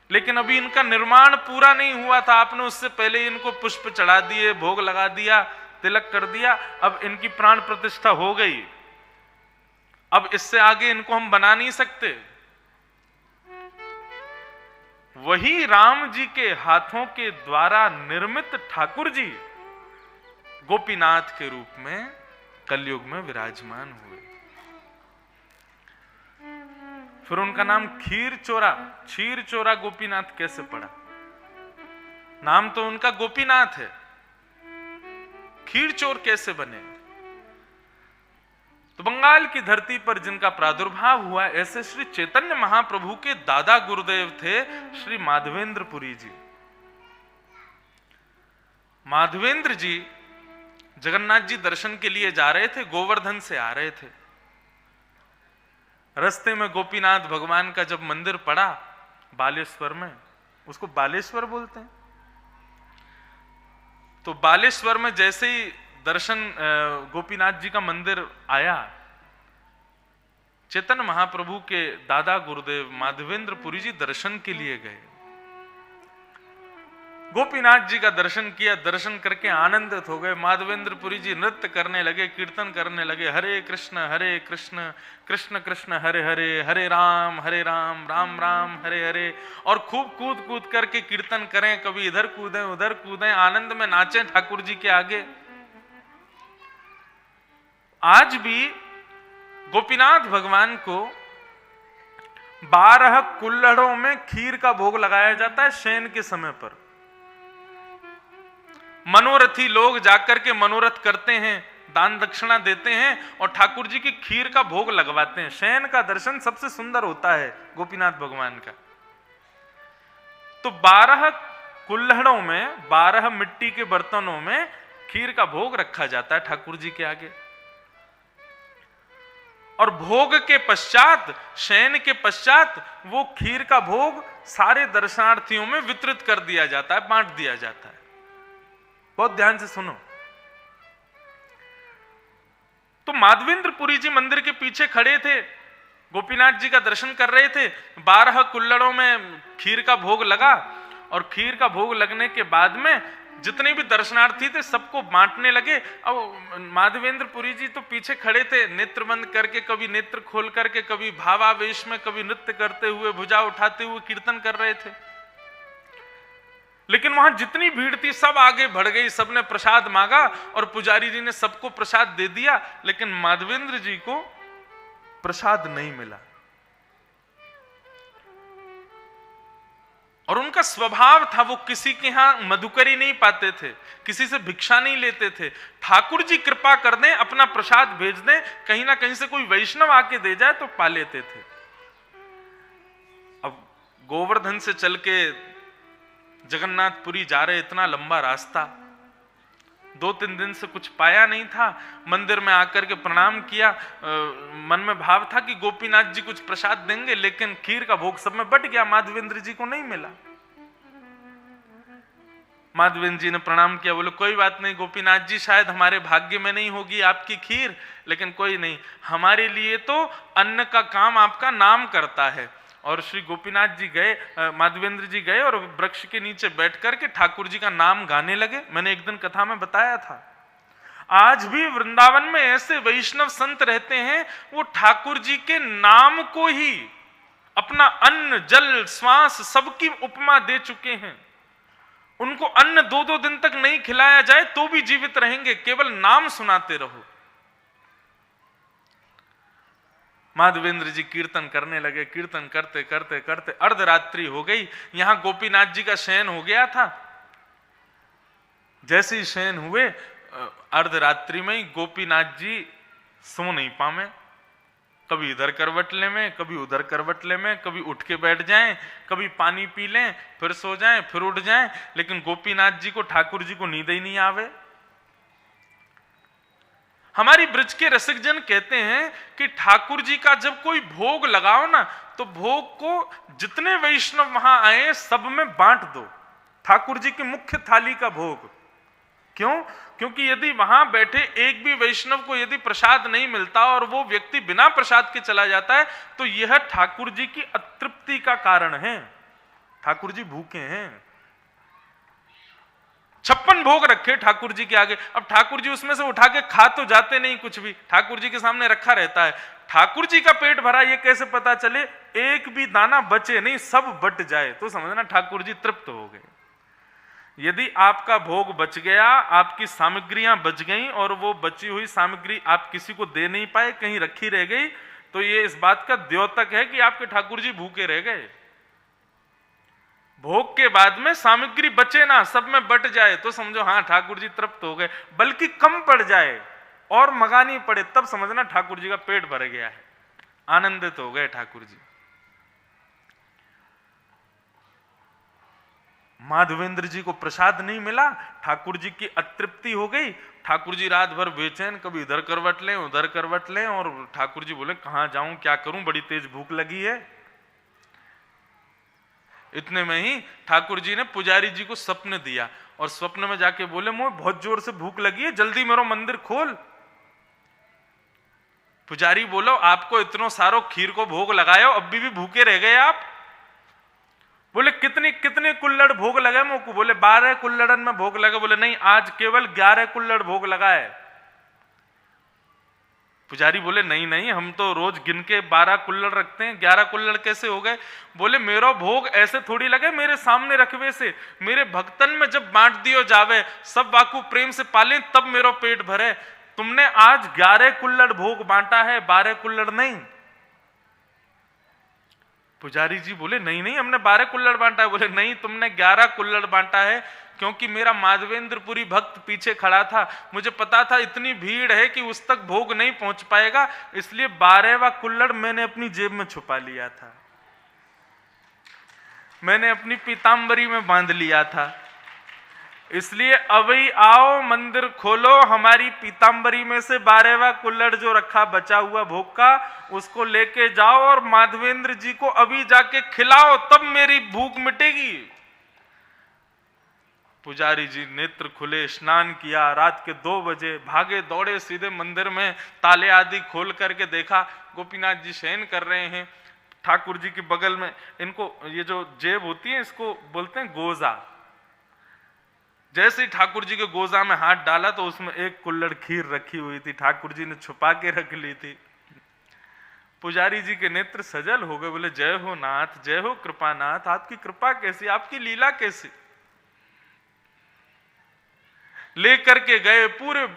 लेकिन अभी इनका निर्माण पूरा नहीं हुआ था, आपने उससे पहले इनको पुष्प चढ़ा दिए, भोग लगा दिया, तिलक कर दिया। अब इनकी प्राण प्रतिष्ठा हो गई, अब इससे आगे इनको हम बना नहीं सकते। वही राम जी के हाथों के द्वारा निर्मित ठाकुर जी गोपीनाथ के रूप में कलयुग में विराजमान हुए। फिर उनका नाम क्षीर चोरा गोपीनाथ कैसे पड़ा? नाम तो उनका गोपीनाथ है, क्षीर चोर कैसे बने? तो बंगाल की धरती पर जिनका प्रादुर्भाव हुआ, ऐसे श्री चैतन्य महाप्रभु के दादा गुरुदेव थे श्री माधवेंद्रपुरी जी। माधवेंद्र जी जगन्नाथ जी दर्शन के लिए जा रहे थे, गोवर्धन से आ रहे थे। रास्ते में गोपीनाथ भगवान का जब मंदिर पड़ा बालेश्वर में, उसको बालेश्वर बोलते हैं, तो बालेश्वर में जैसे ही दर्शन गोपीनाथ जी का मंदिर आया, चैतन्य महाप्रभु के दादा गुरुदेव माधवेंद्रपुरी जी दर्शन के लिए गए। गोपीनाथ जी का दर्शन किया, दर्शन करके आनंदित हो गए। माधवेंद्रपुरी जी नृत्य करने लगे, कीर्तन करने लगे, हरे कृष्ण कृष्ण कृष्ण हरे हरे, हरे राम राम राम हरे हरे। और खूब कूद कूद करके कीर्तन करें, कभी इधर कूदें उधर कूदें, आनंद में नाचें ठाकुर जी के आगे। आज भी गोपीनाथ भगवान को 12 कुल्हड़ों में खीर का भोग लगाया जाता है शयन के समय पर। मनोरथी लोग जाकर के मनोरथ करते हैं, दान दक्षिणा देते हैं और ठाकुर जी की खीर का भोग लगवाते हैं। शयन का दर्शन सबसे सुंदर होता है गोपीनाथ भगवान का। तो 12 कुल्हड़ों में, 12 मिट्टी के बर्तनों में खीर का भोग रखा जाता है ठाकुर जी के आगे। और भोग के पश्चात, शयन के पश्चात, वो खीर का भोग सारे दर्शनार्थियों में वितरित कर दिया जाता है, बांट दिया जाता है। बहुत ध्यान से सुनो। तो माधवेंद्रपुरी जी मंदिर के पीछे खड़े थे, गोपीनाथ जी का दर्शन कर रहे थे। 12 कुल्हड़ों में खीर का भोग लगा और खीर का भोग लगने के बाद में जितने भी दर्शनार्थी थे सबको बांटने लगे। अब माधवेंद्रपुरी जी तो पीछे खड़े थे, नेत्र बंद करके, कभी नेत्र खोल करके, कभी भावावेश में, कभी नृत्य करते हुए, भुजा उठाते हुए कीर्तन कर रहे थे। लेकिन वहां जितनी भीड़ थी सब आगे बढ़ गई, सबने प्रसाद मांगा और पुजारी जी ने सबको प्रसाद दे दिया, लेकिन माधवेंद्र जी को प्रसाद नहीं मिला। और उनका स्वभाव था, वो किसी के यहां मधुकरी नहीं पाते थे, किसी से भिक्षा नहीं लेते थे। ठाकुर जी कृपा कर दें, अपना प्रसाद भेज दें, कहीं ना कहीं से कोई वैष्णव आके दे जाए तो पा लेते थे। अब गोवर्धन से चल के जगन्नाथपुरी जा रहे, इतना लंबा रास्ता, 2-3 दिन से कुछ पाया नहीं था। मंदिर में आकर के प्रणाम किया, मन में भाव था कि गोपीनाथ जी कुछ प्रसाद देंगे, लेकिन खीर का भोग सब में बट गया, माधवेंद्र जी को नहीं मिला। माधवेंद्र जी ने प्रणाम किया, बोले कोई बात नहीं गोपीनाथ जी, शायद हमारे भाग्य में नहीं होगी आपकी खीर, लेकिन कोई नहीं, हमारे लिए तो अन्न का काम आपका नाम करता है। और श्री गोपीनाथ जी गए, माधवेंद्र जी गए और वृक्ष के नीचे बैठ करके ठाकुर जी का नाम गाने लगे। मैंने एक दिन कथा में बताया था, आज भी वृंदावन में ऐसे वैष्णव संत रहते हैं, वो ठाकुर जी के नाम को ही अपना अन्न जल श्वास सबकी उपमा दे चुके हैं। उनको अन्न 2-2 दिन तक नहीं खिलाया जाए तो भी जीवित रहेंगे, केवल नाम सुनाते रहो। माधवेंद्र जी कीर्तन करने लगे, कीर्तन करते करते करते अर्धरात्रि हो गई। यहां गोपीनाथ जी का शयन हो गया था। जैसे ही शयन हुए, अर्धरात्रि में ही गोपीनाथ जी सो नहीं पावे, कभी इधर करवट ले में, कभी उधर करवट ले में, कभी उठ के बैठ जाएं, कभी पानी पी लें, फिर सो जाएं, फिर उठ जाएं, लेकिन गोपीनाथ जी को, ठाकुर जी को नींद ही नहीं आवे। हमारी ब्रज के रसिक जन कहते हैं कि ठाकुर जी का जब कोई भोग लगाओ ना, तो भोग को जितने वैष्णव वहां आए सब में बांट दो, ठाकुर जी की मुख्य थाली का भोग। क्यों? क्योंकि यदि वहां बैठे एक भी वैष्णव को यदि प्रसाद नहीं मिलता और वो व्यक्ति बिना प्रसाद के चला जाता है, तो यह ठाकुर जी की अतृप्ति का कारण है। ठाकुर जी भूखे हैं, 56 भोग रखे ठाकुर जी के आगे। अब ठाकुर जी उसमें से उठा के खा तो जाते नहीं कुछ भी, ठाकुर जी के सामने रखा रहता है। ठाकुर जी का पेट भरा ये कैसे पता चले? एक भी दाना बचे नहीं, सब बट जाए तो समझना ठाकुर जी तृप्त हो गए। यदि आपका भोग बच गया, आपकी सामग्रियां बच गईं और वो बची हुई सामग्री आप किसी को दे नहीं पाए, कहीं रखी रह गई, तो ये इस बात का द्योतक है कि आपके ठाकुर जी भूखे रह गए। भोग के बाद में सामग्री बचे ना, सब में बट जाए तो समझो हाँ ठाकुर जी तृप्त हो गए, बल्कि कम पड़ जाए और मंगानी पड़े तब समझना ठाकुर जी का पेट भर गया है, आनंदित हो गए ठाकुर जी। माधवेंद्र जी को प्रसाद नहीं मिला, ठाकुर जी की अतृप्ति हो गई। ठाकुर जी रात भर बेचैन, कभी इधर करवट लें उधर करवट लें, और ठाकुर जी बोले कहां जाऊं, क्या करूं, बड़ी तेज भूख लगी है। इतने में ही ठाकुर जी ने पुजारी जी को स्वप्न दिया और स्वप्न में जाके बोले मुझे बहुत जोर से भूख लगी है, जल्दी मेरा मंदिर खोल। पुजारी बोलो आपको इतनो सारो खीर को भोग लगायो, अभी भी भूखे रह गए आप? बोले कितने कितने कुल्लड़ भोग लगे मुझको? बोले 12 कुल्लड़न में भोग लगे। बोले नहीं, आज केवल 11 कुल्लड़ भोग लगाए। पुजारी बोले नहीं नहीं, हम तो रोज गिन के 12 कुल्लड़ रखते हैं, 11 कुल्लड़ कैसे हो गए? बोले मेरा भोग ऐसे थोड़ी लगे, मेरे सामने रखवे से, मेरे भक्तन में जब बांट दियो जावे, सब बाकू प्रेम से पाले तब मेरा पेट भरे। तुमने आज 11 कुल्लड़ भोग बांटा है, 12 कुल्लड़ नहीं। पुजारी जी बोले नहीं नहीं, हमने 12 कुल्लड़ बांटा है। बोले नहीं, तुमने 11 कुल्लड़ बांटा है, क्योंकि मेरा माधवेंद्रपुरी भक्त पीछे खड़ा था, मुझे पता था इतनी भीड़ है कि उस तक भोग नहीं पहुंच पाएगा, इसलिए 12वां कुल्लड़ मैंने अपनी जेब में छुपा लिया था, मैंने अपनी पीतांबरी में बांध लिया था। इसलिए अभी आओ मंदिर खोलो, हमारी पीतांबरी में से 12वां कुल्लड़ जो रखा बचा हुआ भोग का, उसको लेके जाओ और माधवेंद्र जी को अभी जाके खिलाओ, तब मेरी भूख मिटेगी। पुजारी जी नेत्र खुले, स्नान किया, रात के 2 बजे भागे दौड़े सीधे मंदिर में, ताले आदि खोल करके देखा गोपीनाथ जी शयन कर रहे हैं। ठाकुर जी के बगल में, इनको ये जो जेब होती है इसको बोलते हैं गोजा। जैसे ही ठाकुर जी के गोजा में हाथ डाला तो उसमें 1 कुल्लड़ खीर रखी हुई थी, ठाकुर जी ने छुपा के रख ली थी। पुजारी जी के नेत्र सजल हो गए, बोले जय हो नाथ, जय हो कृपानाथ, आपकी कृपा कैसी, आपकी लीला कैसी। लेकर के गए, पूरे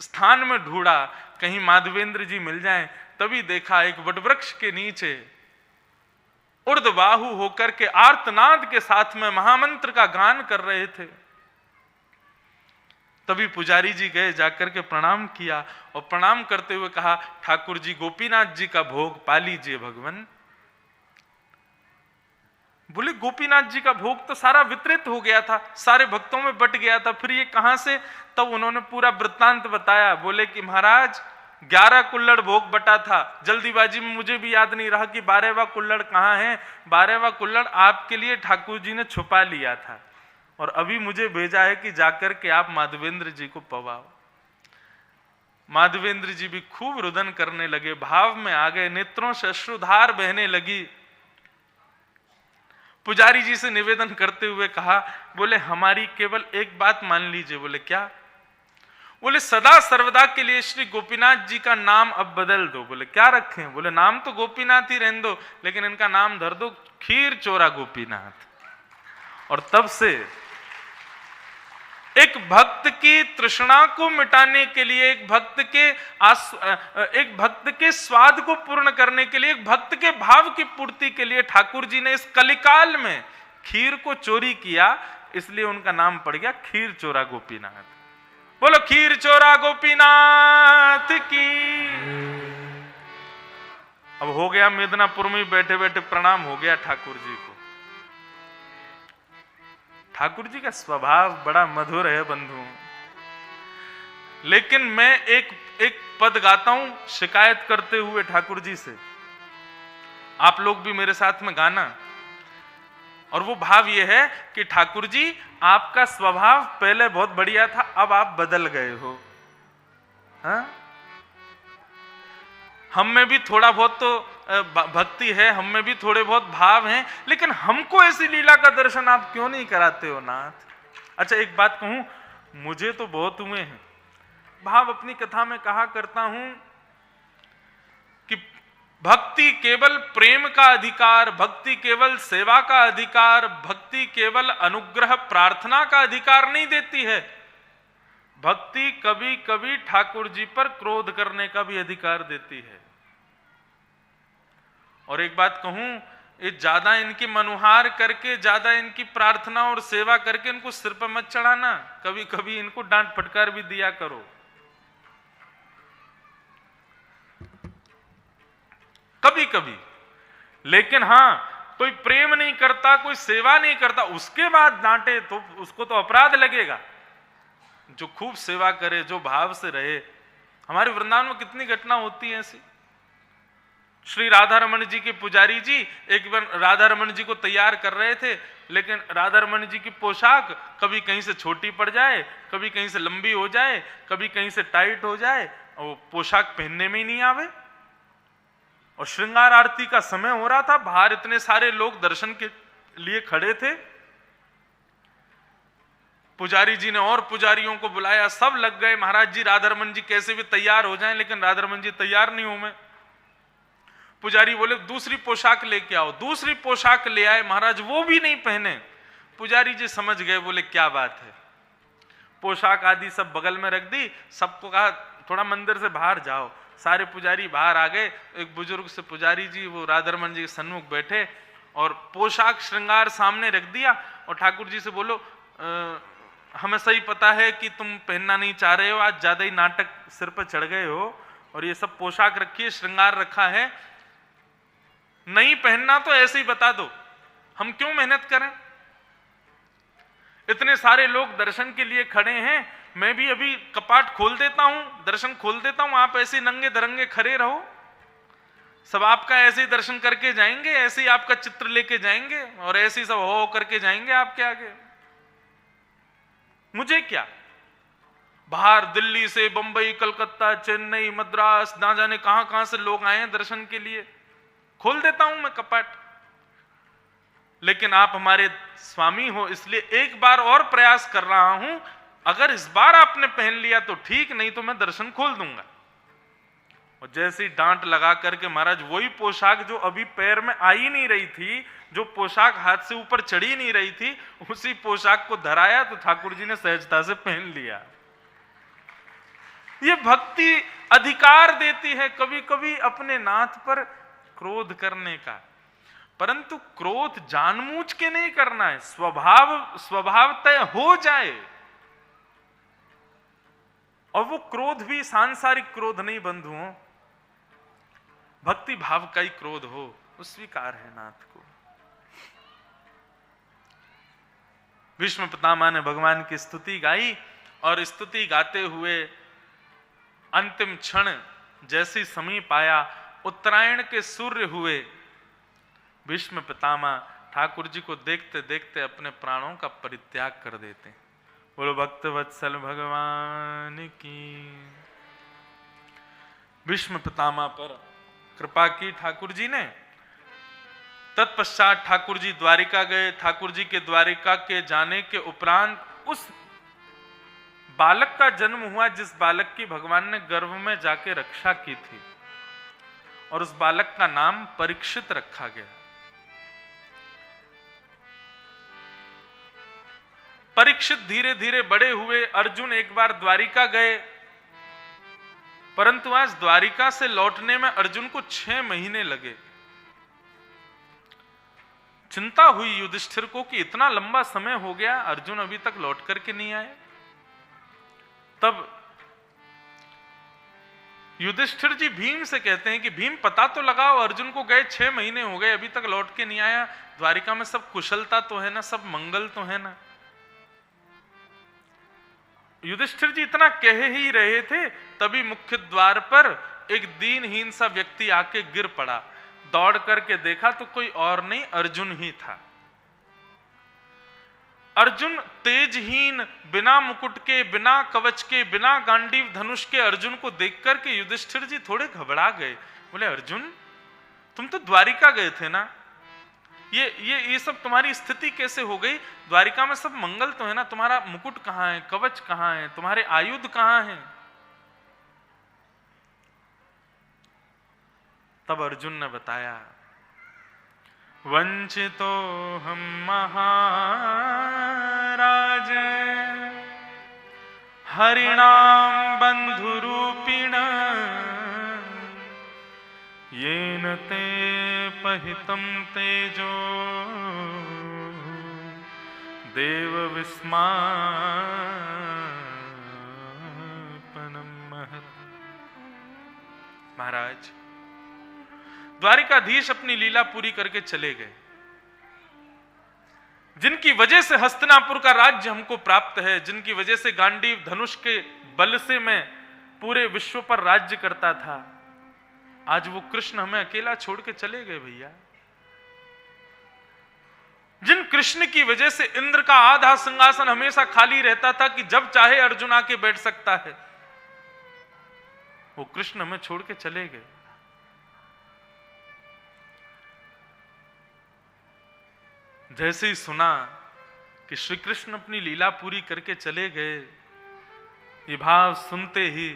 स्थान में ढूंढा कहीं माधवेंद्र जी मिल जाएं, तभी देखा एक वटवृक्ष के नीचे उर्ध्वबाहु होकर के आर्तनाद के साथ में महामंत्र का गान कर रहे थे। तभी पुजारी जी गए, जाकर के प्रणाम किया और प्रणाम करते हुए कहा ठाकुर जी गोपीनाथ जी का भोग पा लीजिए भगवान। बोले गोपीनाथ जी का भोग तो सारा वितरित हो गया था, सारे भक्तों में बट गया था, फिर ये कहां से? तब उन्होंने पूरा वृत्तांत बताया। बोले कि महाराज 11 कुल्हड़ भोग बटा था, जल्दीबाजी में मुझे भी याद नहीं रहा कि 12वां कुल्हड़ कहाँ है। 12वां कुल्हड़ आपके लिए ठाकुर जी ने छुपा लिया था और अभी मुझे भेजा है कि जाकर के आप माधवेंद्र जी को पवाओ। माधवेंद्र जी भी खूब रुदन करने लगे, भाव में आ गए, नेत्रों से अश्रुधार बहने लगी। पुजारी जी से निवेदन करते हुए कहा, बोले हमारी केवल एक बात मान लीजिए। बोले क्या? बोले सदा सर्वदा के लिए श्री गोपीनाथ जी का नाम अब बदल दो। बोले क्या रखें? बोले नाम तो गोपीनाथ ही रहने दो, लेकिन इनका नाम धर दो खीर चोरा गोपीनाथ। और तब से एक भक्त की तृष्णा को मिटाने के लिए, एक भक्त के स्वाद को पूर्ण करने के लिए, एक भक्त के भाव की पूर्ति के लिए ठाकुर जी ने इस कलिकाल में खीर को चोरी किया, इसलिए उनका नाम पड़ गया खीर चोरा गोपीनाथ। बोलो खीर चोरा गोपीनाथ की। अब हो गया मेदिनीपुर में बैठे बैठे प्रणाम हो गया ठाकुर जी को। ठाकुर जी का स्वभाव बड़ा मधुर है बंधु, लेकिन मैं एक पद गाता हूं शिकायत करते हुए ठाकुर जी से, आप लोग भी मेरे साथ में गाना। और वो भाव ये है कि ठाकुर जी आपका स्वभाव पहले बहुत बढ़िया था, अब आप बदल गए हो। हाँ? हम में भी थोड़ा बहुत तो भक्ति है, हम में भी थोड़े बहुत भाव हैं, लेकिन हमको ऐसी लीला का दर्शन आप क्यों नहीं कराते हो नाथ? अच्छा एक बात कहूं, मुझे तो बहुत हुए हैं भाव। अपनी कथा में कहा करता हूं कि भक्ति केवल प्रेम का अधिकार, भक्ति केवल सेवा का अधिकार, भक्ति केवल अनुग्रह प्रार्थना का अधिकार नहीं देती है। भक्ति कभी कभी ठाकुर जी पर क्रोध करने का भी अधिकार देती है। और एक बात कहूं, ये ज्यादा इनकी मनुहार करके, ज्यादा इनकी प्रार्थना और सेवा करके इनको सिर पर मत चढ़ाना, कभी कभी इनको डांट फटकार भी दिया करो। कभी कभी। लेकिन हां, कोई प्रेम नहीं करता, कोई सेवा नहीं करता, उसके बाद डांटे तो उसको तो अपराध लगेगा। जो खूब सेवा करे, जो भाव से रहे। हमारे वृंदावन में कितनी घटना होती है ऐसी। श्री राधा रमन जी के पुजारी जी एक बार राधा रमन जी को तैयार कर रहे थे, लेकिन राधा रमन जी की पोशाक कभी कहीं से छोटी पड़ जाए, कभी कहीं से लंबी हो जाए, कभी कहीं से टाइट हो जाए, और वो पोशाक पहनने में ही नहीं आवे। और श्रृंगार आरती का समय हो रहा था, बाहर इतने सारे लोग दर्शन के लिए खड़े थे। पुजारी जी ने और पुजारियों को बुलाया, सब लग गए, महाराज जी राधा रमन जी कैसे भी तैयार हो जाएं, लेकिन राधा रमन जी तैयार नहीं हो। मैं पुजारी बोले दूसरी पोशाक लेके आओ। दूसरी पोशाक ले आए, महाराज वो भी नहीं पहने। पुजारी जी समझ गए, बोले क्या बात है। पोशाक आदि सब बगल में रख दी, सबको कहा थोड़ा मंदिर से बाहर जाओ। सारे पुजारी बाहर आ गए। एक बुजुर्ग से पुजारी जी वो राधा रमन जी के सन्मुख बैठे और पोशाक श्रृंगार सामने रख दिया और ठाकुर जी से बोलो हमें सही पता है कि तुम पहनना नहीं चाह रहे हो, आज ज्यादा ही नाटक सिर पर चढ़ गए हो और ये सब पोशाक रखी है, श्रृंगार रखा है, नहीं पहनना तो ऐसे ही बता दो, हम क्यों मेहनत करें। इतने सारे लोग दर्शन के लिए खड़े हैं, मैं भी अभी कपाट खोल देता हूं, दर्शन खोल देता हूं, आप ऐसे नंगे दरंगे खड़े रहो, सब आपका ऐसे ही दर्शन करके जाएंगे, ऐसे ही आपका चित्र लेके जाएंगे और ऐसे ही सब हो करके जाएंगे आपके आगे। मुझे क्या, बाहर दिल्ली से बंबई, कलकत्ता, चेन्नई, मद्रास, ना जाने कहां कहां से लोग आए हैं दर्शन के लिए, खोल देता हूं मैं कपाट। लेकिन आप हमारे स्वामी हो, इसलिए एक बार और प्रयास कर रहा हूं, अगर इस बार आपने पहन लिया तो ठीक, नहीं तो मैं दर्शन खोल दूंगा। और जैसी डांट लगा करके महाराज वही पोशाक जो अभी पैर में आ ही नहीं रही थी, जो पोशाक हाथ से ऊपर चढ़ी नहीं रही थी, उसी पोशाक को धराया तो ठाकुर जी ने सहजता से पहन लिया। ये भक्ति अधिकार देती है कभी कभी अपने नाथ पर क्रोध करने का, परंतु क्रोध जानबूझ के नहीं करना है, स्वभावतः हो जाए। और वो क्रोध भी सांसारिक क्रोध नहीं बंधुओं, भक्ति भाव का ही क्रोध हो, वो स्वीकार है नाथ को। भीष्म पितामह ने भगवान की स्तुति गाई और स्तुति गाते हुए अंतिम क्षण जैसी समीप आया, उत्तरायण के सूर्य हुए, भीष्म पितामह ठाकुर जी को देखते देखते अपने प्राणों का परित्याग कर देते। बोलो भक्त वत्सल भगवान की। भीष्म पितामह पर कृपा की ठाकुर जी ने। तत्पश्चात ठाकुर जी द्वारिका गए। ठाकुर जी के द्वारिका के जाने के उपरांत उस बालक का जन्म हुआ जिस बालक की भगवान ने गर्भ में जाके रक्षा की थी, और उस बालक का नाम परीक्षित रखा गया। परीक्षित धीरे धीरे बड़े हुए। अर्जुन एक बार द्वारिका गए, परंतु आज द्वारिका से लौटने में अर्जुन को 6 महीने लगे। चिंता हुई युधिष्ठिर को कि इतना लंबा समय हो गया, अर्जुन अभी तक लौट करके नहीं आए। तब युधिष्ठिर जी भीम से कहते हैं कि भीम पता तो लगाओ, अर्जुन को गए 6 महीने हो गए, अभी तक लौट के नहीं आया। द्वारिका में सब कुशलता तो है ना, सब मंगल तो है ना। युधिष्ठिर जी इतना कह ही रहे थे, तभी मुख्य द्वार पर एक दीनहीन सा व्यक्ति आके गिर पड़ा। दौड़ करके देखा तो कोई और नहीं, अर्जुन ही था। अर्जुन तेजहीन, बिना मुकुट के, बिना कवच के, बिना गांडीव धनुष के अर्जुन को देख करके युधिष्ठिर जी थोड़े घबरा गए। बोले अर्जुन तुम तो द्वारिका गए थे ना, ये सब तुम्हारी स्थिति कैसे हो गई? द्वारिका में सब मंगल तो है ना, तुम्हारा मुकुट कहां है, कवच कहां है, तुम्हारे आयुध कहां हैं? तब अर्जुन ने बताया, वंचितो हम महाराज हरिणाम बंधुरूपिण येन ते पहितम तेजो देव विस्मापनम महत्। महाराज द्वारिकाधीश अपनी लीला पूरी करके चले गए, जिनकी वजह से हस्तिनापुर का राज्य हमको प्राप्त है, जिनकी वजह से गांडीव धनुष के बल से मैं पूरे विश्व पर राज्य करता था, आज वो कृष्ण हमें अकेला छोड़ के चले गए भैया। जिन कृष्ण की वजह से इंद्र का आधा सिंहासन हमेशा खाली रहता था कि जब चाहे अर्जुन आके बैठ सकता है, वो कृष्ण हमें छोड़ के चले गए। जैसे ही सुना कि श्री कृष्ण अपनी लीला पूरी करके चले गए, ये भाव सुनते ही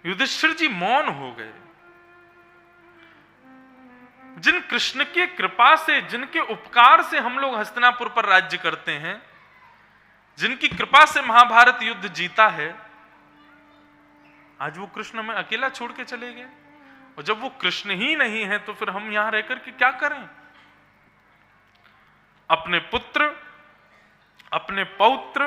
युधिष्ठिर जी मौन हो गए। जिन कृष्ण की कृपा से, जिनके उपकार से हम लोग हस्तिनापुर पर राज्य करते हैं, जिनकी कृपा से महाभारत युद्ध जीता है, आज वो कृष्ण में अकेला छोड़ के चले गए। और जब वो कृष्ण ही नहीं है तो फिर हम यहां रहकर के क्या करें? अपने पुत्र, अपने पौत्र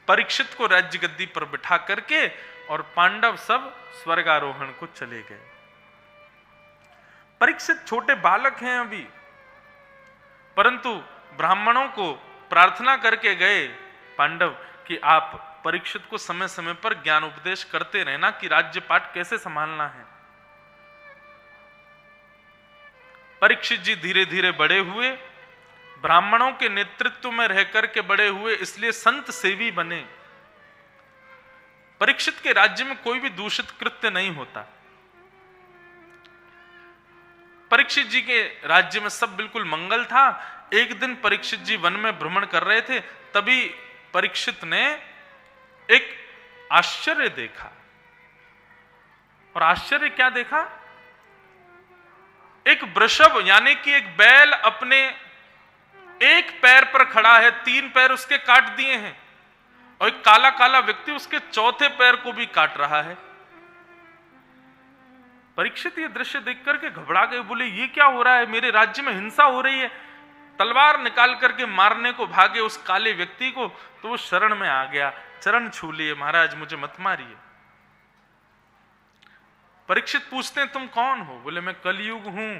परीक्षित को राज्य गद्दी पर बिठा करके और पांडव सब स्वर्गारोहण को चले गए। परीक्षित छोटे बालक हैं अभी, परंतु ब्राह्मणों को प्रार्थना करके गए पांडव कि आप परीक्षित को समय समय पर ज्ञान उपदेश करते रहना कि राज्य पाठ कैसे संभालना है। परीक्षित जी धीरे धीरे बड़े हुए, ब्राह्मणों के नेतृत्व में रहकर के बड़े हुए, इसलिए संत सेवी बने। परीक्षित के राज्य में कोई भी दूषित कृत्य नहीं होता। परीक्षित जी के राज्य में सब बिल्कुल मंगल था। एक दिन परीक्षित जी वन में भ्रमण कर रहे थे, तभी परीक्षित ने एक आश्चर्य देखा। और आश्चर्य क्या देखा? एक वृषभ यानी कि एक बैल अपने एक पैर पर खड़ा है, 3 पैर उसके काट दिए हैं, और एक काला काला व्यक्ति उसके चौथे पैर को भी काट रहा है। परीक्षित ये दृश्य देख करके घबरा गए, बोले ये क्या हो रहा है? मेरे राज्य में हिंसा हो रही है। तलवार निकाल करके मारने को भागे उस काले व्यक्ति को, तो वो शरण में आ गया, चरण छू लिए, महाराज मुझे मत मारिए। परीक्षित पूछते हैं तुम कौन हो? बोले मैं कलयुग हूं।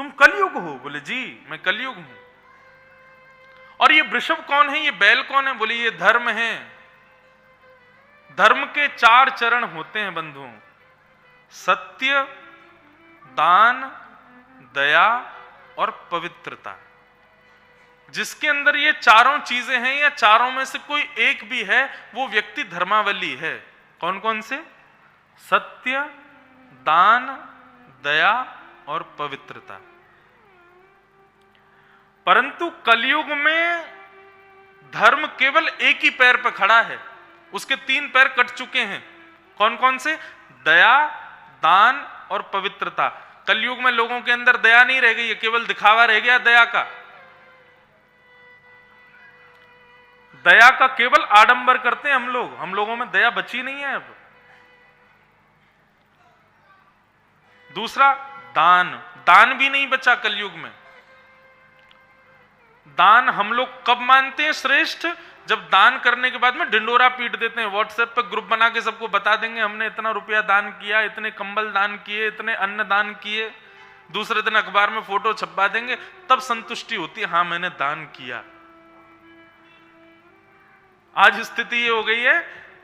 तुम कलयुग हो? बोले जी मैं कलयुग हूं। और ये वृषभ कौन है, ये बैल कौन है? बोले ये धर्म है। धर्म के 4 चरण होते हैं बंधुओं, सत्य, दान, दया और पवित्रता। जिसके अंदर ये चारों चीजें हैं या चारों में से कोई एक भी है, वो व्यक्ति धर्मावली है। कौन कौन से? सत्य, दान, दया और पवित्रता। परंतु कलयुग में धर्म केवल एक ही पैर पर खड़ा है, उसके 3 पैर कट चुके हैं। कौन कौन से? दया, दान और पवित्रता। कलयुग में लोगों के अंदर दया नहीं रह गई है, केवल दिखावा रह गया दया का। दया का केवल आडंबर करते हैं हम लोगों में दया बची नहीं है अब। दूसरा दान, दान भी नहीं बचा कलयुग में। दान हम लोग कब मानते हैं श्रेष्ठ? जब दान करने के बाद में ढिंडोरा पीट देते हैं, व्हाट्सएप पे ग्रुप बना के सबको बता देंगे हमने इतना रुपया दान किया, इतने कंबल दान किए, इतने अन्न दान किए। दूसरे दिन अखबार में फोटो छपवा देंगे, तब संतुष्टि होती है, हाँ मैंने दान किया। आज स्थिति ये हो गई है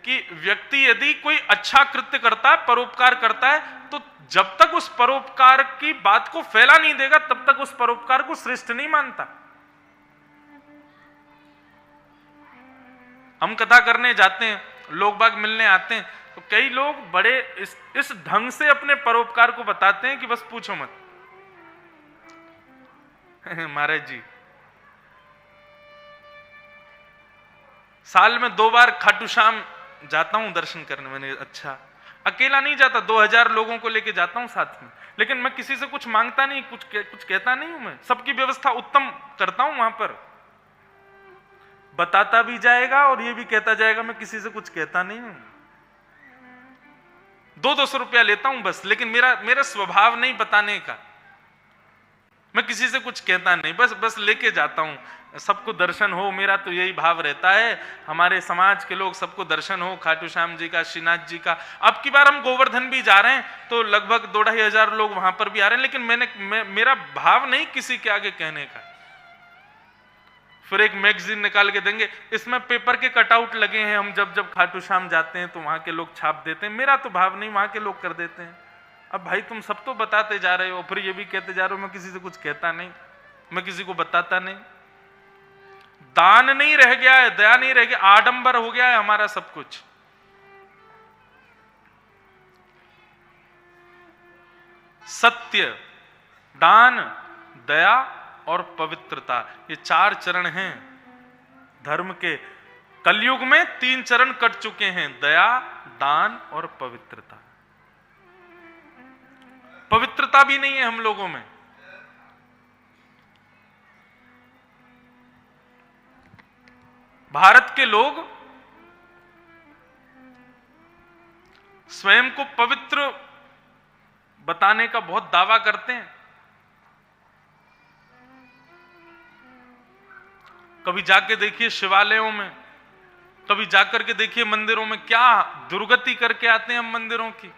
कि व्यक्ति यदि कोई अच्छा कृत्य करता है, परोपकार करता है, तो जब तक उस परोपकार की बात को फैला नहीं देगा तब तक उस परोपकार को श्रेष्ठ नहीं मानता। हम कथा करने जाते हैं, लोग बाग मिलने आते हैं, तो कई लोग बड़े इस ढंग से अपने परोपकार को बताते हैं कि बस पूछो मत। महाराज जी साल में 2 बार खाटू श्याम जाता हूं दर्शन करने। मैंने अच्छा, अकेला नहीं जाता, 2000 लोगों को लेके जाता हूं साथ में, लेकिन मैं किसी से कुछ मांगता नहीं, कुछ कहता नहीं हूं। मैं सबकी व्यवस्था उत्तम करता हूं, वहां पर बताता भी जाएगा और ये भी कहता जाएगा मैं किसी से कुछ कहता नहीं हूं। 200 रुपया लेता हूं बस, लेकिन मेरा स्वभाव नहीं बताने का। मैं किसी से कुछ कहता नहीं, बस लेके जाता हूं, सबको दर्शन हो। मेरा तो यही भाव रहता है, हमारे समाज के लोग सबको दर्शन हो, खाटू श्याम जी का, श्रीनाथ जी का। अब की बार हम गोवर्धन भी जा रहे हैं तो लगभग 2-2,500 लोग वहां पर भी आ रहे हैं, लेकिन मेरा भाव नहीं किसी के आगे कहने का। फिर एक मैगजीन निकाल के देंगे, इसमें पेपर के कटआउट लगे हैं, हम जब खाटू श्याम जाते हैं तो वहां के लोग छाप देते हैं। मेरा तो भाव नहीं, वहां के लोग कर देते हैं। अब भाई तुम सब तो बताते जा रहे हो, फिर ये भी कहते जा रहे हो मैं किसी से कुछ कहता नहीं, मैं किसी को बताता नहीं। दान नहीं रह गया है, दया नहीं रह गया, आडंबर हो गया है हमारा सब कुछ। सत्य, दान, दया और पवित्रता, ये 4 चरण हैं धर्म के। कलयुग में 3 चरण कट चुके हैं, दया, दान और पवित्रता। पवित्रता भी नहीं है हम लोगों में। भारत के लोग स्वयं को पवित्र बताने का बहुत दावा करते हैं। कभी जाके देखिए शिवालयों में, कभी जाकर के देखिए मंदिरों में, क्या दुर्गति करके आते हैं हम मंदिरों की।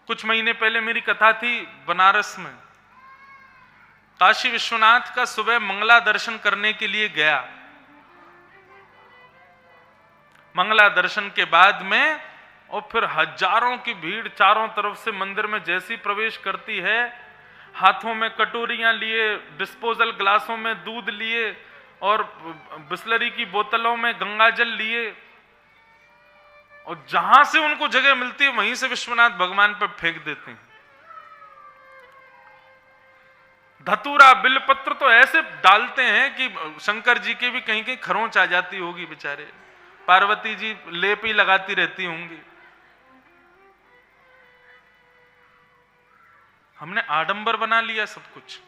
कुछ महीने पहले मेरी कथा थी बनारस में। काशी विश्वनाथ का सुबह मंगला दर्शन करने के लिए गया। मंगला दर्शन के बाद में और फिर हजारों की भीड़ चारों तरफ से मंदिर में जैसी प्रवेश करती है, हाथों में कटोरियां लिए, डिस्पोजल ग्लासों में दूध लिए और बिस्लरी की बोतलों में गंगाजल लिए, और जहां से उनको जगह मिलती है वहीं से विश्वनाथ भगवान पर फेंक देते हैं। धतूरा बिलपत्र तो ऐसे डालते हैं कि शंकर जी के भी कहीं कहीं खरोंच आ जाती होगी बेचारे, पार्वती जी लेप ही लगाती रहती होंगी। हमने आडंबर बना लिया सब कुछ।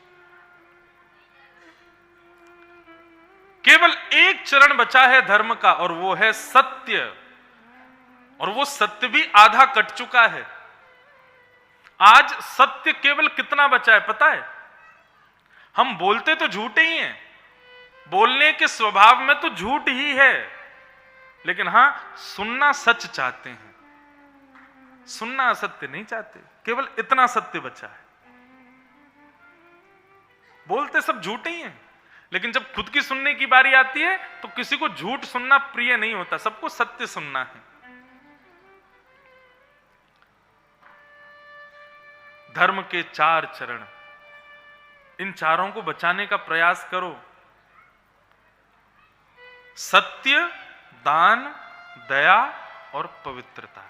केवल एक चरण बचा है धर्म का, और वो है सत्य, और वो सत्य भी आधा कट चुका है। आज सत्य केवल कितना बचा है पता है? हम बोलते तो झूठे ही हैं, बोलने के स्वभाव में तो झूठ ही है, लेकिन हां सुनना सच चाहते हैं, सुनना असत्य नहीं चाहते। केवल इतना सत्य बचा है। बोलते सब झूठे ही हैं, लेकिन जब खुद की सुनने की बारी आती है तो किसी को झूठ सुनना प्रिय नहीं होता, सबको सत्य सुनना है। धर्म के 4 चरण, इन चारों को बचाने का प्रयास करो। सत्य, दान, दया और पवित्रता।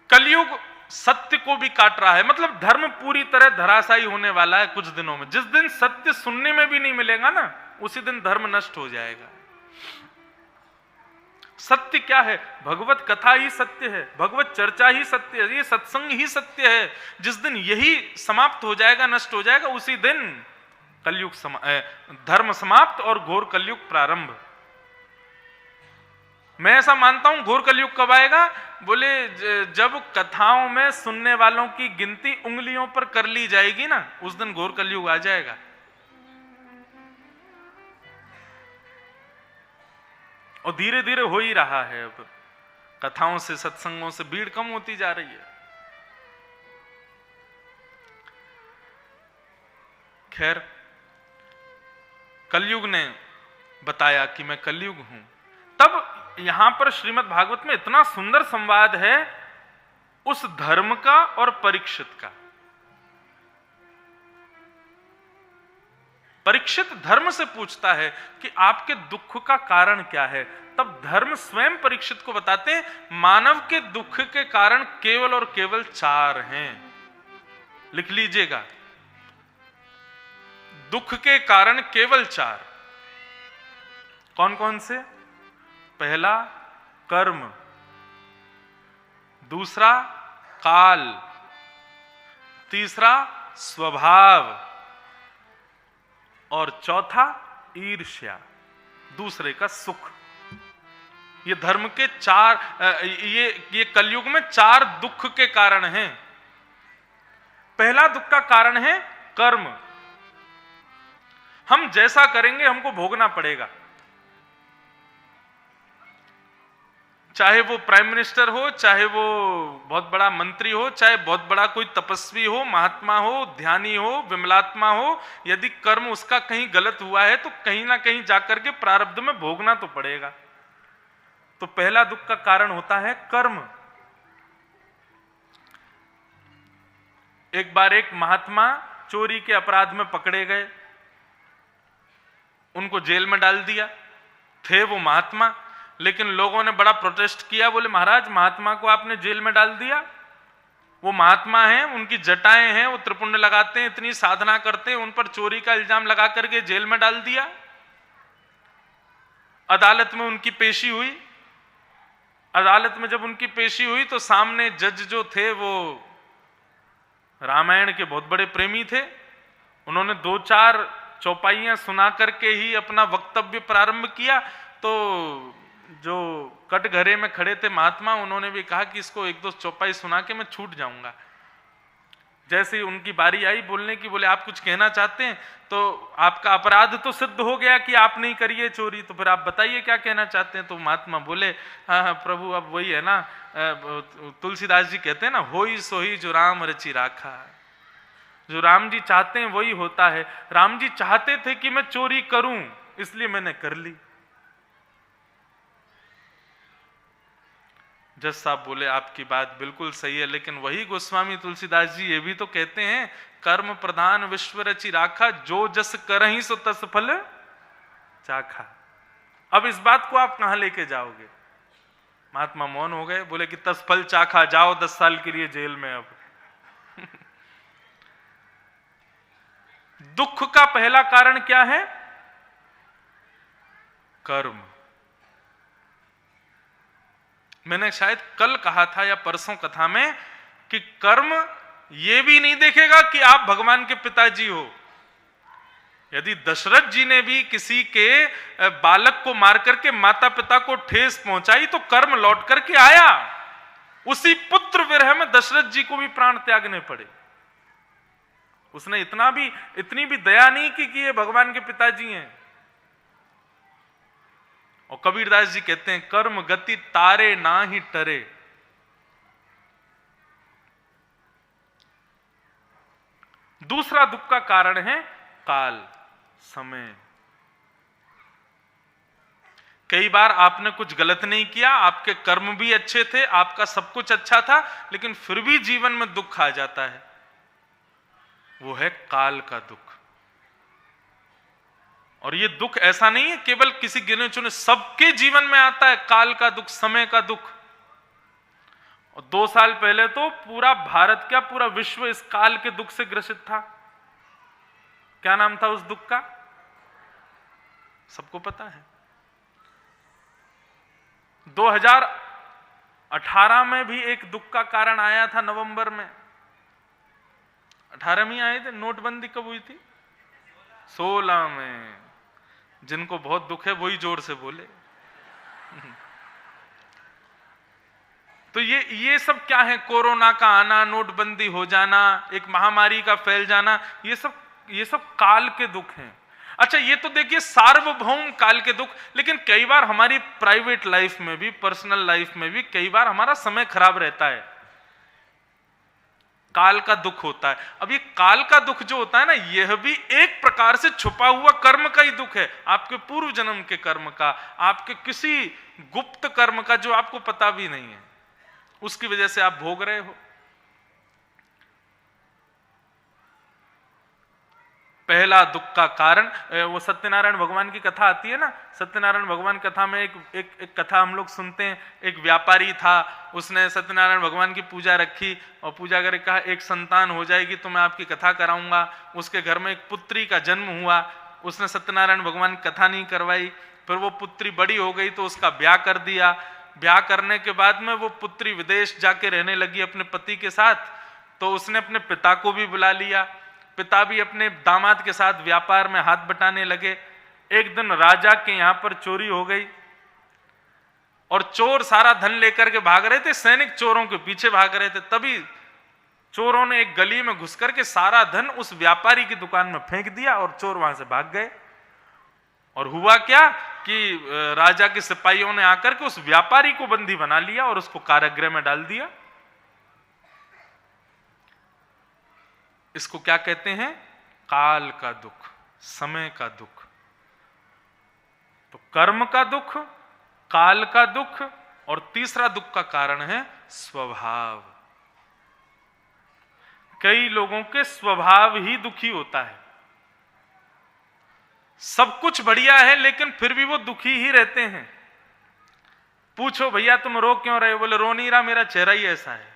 कलयुग सत्य को भी काट रहा है, मतलब धर्म पूरी तरह धराशायी होने वाला है कुछ दिनों में। जिस दिन सत्य सुनने में भी नहीं मिलेगा ना, उसी दिन धर्म नष्ट हो जाएगा। सत्य क्या है? भगवत कथा ही सत्य है, भगवत चर्चा ही सत्य है, ये सत्संग ही सत्य है। जिस दिन यही समाप्त हो जाएगा, नष्ट हो जाएगा, उसी दिन कलयुग धर्म समाप्त और घोर कलयुग प्रारंभ। मैं ऐसा मानता हूं घोर कलयुग कब आएगा? बोले जब कथाओं में सुनने वालों की गिनती उंगलियों पर कर ली जाएगी ना, उस दिन घोर कलयुग आ जाएगा। और धीरे धीरे हो ही रहा है। अब कथाओं से, सत्संगों से भीड़ कम होती जा रही है। खैर, कलयुग ने बताया कि मैं कलयुग हूं। तब यहां पर श्रीमद् भागवत में इतना सुंदर संवाद है उस धर्म का और परीक्षित का। परीक्षित धर्म से पूछता है कि आपके दुख का कारण क्या है। तब धर्म स्वयं परीक्षित को बताते हैं, मानव के दुख के कारण केवल और केवल 4 हैं। लिख लीजिएगा, दुख के कारण केवल 4। कौन कौन से? पहला कर्म, दूसरा काल, तीसरा स्वभाव और चौथा ईर्ष्या, दूसरे का सुख। ये धर्म के 4, ये कलयुग में 4 दुख के कारण हैं। पहला दुख का कारण है कर्म। हम जैसा करेंगे हमको भोगना पड़ेगा। चाहे वो प्राइम मिनिस्टर हो, चाहे वो बहुत बड़ा मंत्री हो, चाहे बहुत बड़ा कोई तपस्वी हो, महात्मा हो, ध्यानी हो, विमलात्मा हो, यदि कर्म उसका कहीं गलत हुआ है तो कहीं ना कहीं जाकर के प्रारब्ध में भोगना तो पड़ेगा। तो पहला दुख का कारण होता है कर्म। एक बार एक महात्मा चोरी के अपराध में पकड़े गए, उनको जेल में डाल दिया। थे वो महात्मा, लेकिन लोगों ने बड़ा प्रोटेस्ट किया। बोले महाराज, महात्मा को आपने जेल में डाल दिया, वो महात्मा हैं, उनकी जटाएं हैं, वो त्रिपुंड लगाते हैं, इतनी साधना करते हैं, उन पर चोरी का इल्जाम लगा करके जेल में डाल दिया। अदालत में उनकी पेशी हुई। अदालत में जब उनकी पेशी हुई तो सामने जज जो थे वो रामायण के बहुत बड़े प्रेमी थे। उन्होंने 2-4 चौपाइयां सुना करके ही अपना वक्तव्य प्रारंभ किया। तो जो कटघरे में खड़े थे महात्मा, उन्होंने भी कहा कि इसको 1-2 चौपाई सुना के मैं छूट जाऊंगा। जैसे ही उनकी बारी आई बोलने की, बोले आप कुछ कहना चाहते हैं? तो आपका अपराध तो सिद्ध हो गया कि आप नहीं करिए चोरी, तो फिर आप बताइए क्या कहना चाहते हैं। तो महात्मा बोले, हाँ प्रभु, अब वही है ना, तुलसीदास जी कहते हैं ना, होई सोही जो राम रचि राखा। जो राम जी चाहते हैं वही होता है। राम जी चाहते थे कि मैं चोरी करूं, इसलिए मैंने कर ली। जज साहब बोले आपकी बात बिल्कुल सही है, लेकिन वही गोस्वामी तुलसीदास जी ये भी तो कहते हैं, कर्म प्रधान विश्व रचि राखा, जो जस करहि सो तस फल चाखा। अब इस बात को आप कहां लेके जाओगे? महात्मा मौन हो गए, बोले कि तस फल चाखा, जाओ 10 साल के लिए जेल में। अब दुख का पहला कारण क्या है? कर्म। मैंने शायद कल कहा था या परसों कथा में कि कर्म यह भी नहीं देखेगा कि आप भगवान के पिताजी हो। यदि दशरथ जी ने भी किसी के बालक को मार करके माता पिता को ठेस पहुंचाई तो कर्म लौट करके आया। उसी पुत्र विरह में दशरथ जी को भी प्राण त्यागने पड़े। उसने इतनी भी दया नहीं की कि ये भगवान के पिताजी हैं। और कबीरदास जी कहते हैं, कर्म गति तारे ना ही टरे। दूसरा दुख का कारण है काल, समय। कई बार आपने कुछ गलत नहीं किया, आपके कर्म भी अच्छे थे, आपका सब कुछ अच्छा था, लेकिन फिर भी जीवन में दुख आ जाता है। वो है काल का दुख। और ये दुख ऐसा नहीं है केवल किसी गिने चुने, सबके जीवन में आता है काल का दुख, समय का दुख। और 2 साल पहले तो पूरा भारत, क्या पूरा विश्व इस काल के दुख से ग्रसित था। क्या नाम था उस दुख का? सबको पता है। 2018 में भी एक दुख का कारण आया था, नवंबर में। 18 में आए थे। नोटबंदी कब हुई थी? 16 में। जिनको बहुत दुख है वही जोर से बोले। तो ये सब क्या है? कोरोना का आना, नोटबंदी हो जाना, एक महामारी का फैल जाना, ये सब काल के दुख हैं। अच्छा, ये तो देखिए सार्वभौम काल के दुख, लेकिन कई बार हमारी प्राइवेट लाइफ में भी, पर्सनल लाइफ में भी कई बार हमारा समय खराब रहता है, काल का दुख होता है। अब ये काल का दुख जो होता है ना, यह भी एक प्रकार से छुपा हुआ कर्म का ही दुख है। आपके पूर्व जन्म के कर्म का, आपके किसी गुप्त कर्म का जो आपको पता भी नहीं है, उसकी वजह से आप भोग रहे हो। पहला दुख का कारण, वो सत्यनारायण भगवान की कथा आती है ना, सत्यनारायण भगवान कथा में एक कथा हम लोग सुनते हैं। एक व्यापारी था, उसने सत्यनारायण भगवान की पूजा रखी और पूजा करके कहा एक संतान हो जाएगी तो मैं आपकी कथा कराऊंगा। उसके घर में एक पुत्री का जन्म हुआ, उसने सत्यनारायण भगवान की कथा नहीं करवाई। फिर वो पुत्री बड़ी हो गई तो उसका ब्याह कर दिया। ब्याह करने के बाद में वो पुत्री विदेश जाके रहने लगी अपने पति के साथ, तो उसने अपने पिता को भी बुला लिया। पिता भी अपने दामाद के साथ व्यापार में हाथ बटाने लगे। एक दिन राजा के यहां पर चोरी हो गई और चोर सारा धन लेकर के भाग रहे थे, सैनिक चोरों के पीछे भाग रहे थे। तभी चोरों ने एक गली में घुस करके सारा धन उस व्यापारी की दुकान में फेंक दिया और चोर वहां से भाग गए। और हुआ क्या कि राजा के सिपाहियों ने आकर के उस व्यापारी को बंदी बना लिया और उसको कारागृह में डाल दिया। इसको क्या कहते हैं? काल का दुख, समय का दुख। तो कर्म का दुख, काल का दुख, और तीसरा दुख का कारण है स्वभाव। कई लोगों के स्वभाव ही दुखी होता है। सब कुछ बढ़िया है लेकिन फिर भी वो दुखी ही रहते हैं। पूछो भैया तुम रो क्यों रहे? बोले रो नहीं रहा, मेरा चेहरा ही ऐसा है।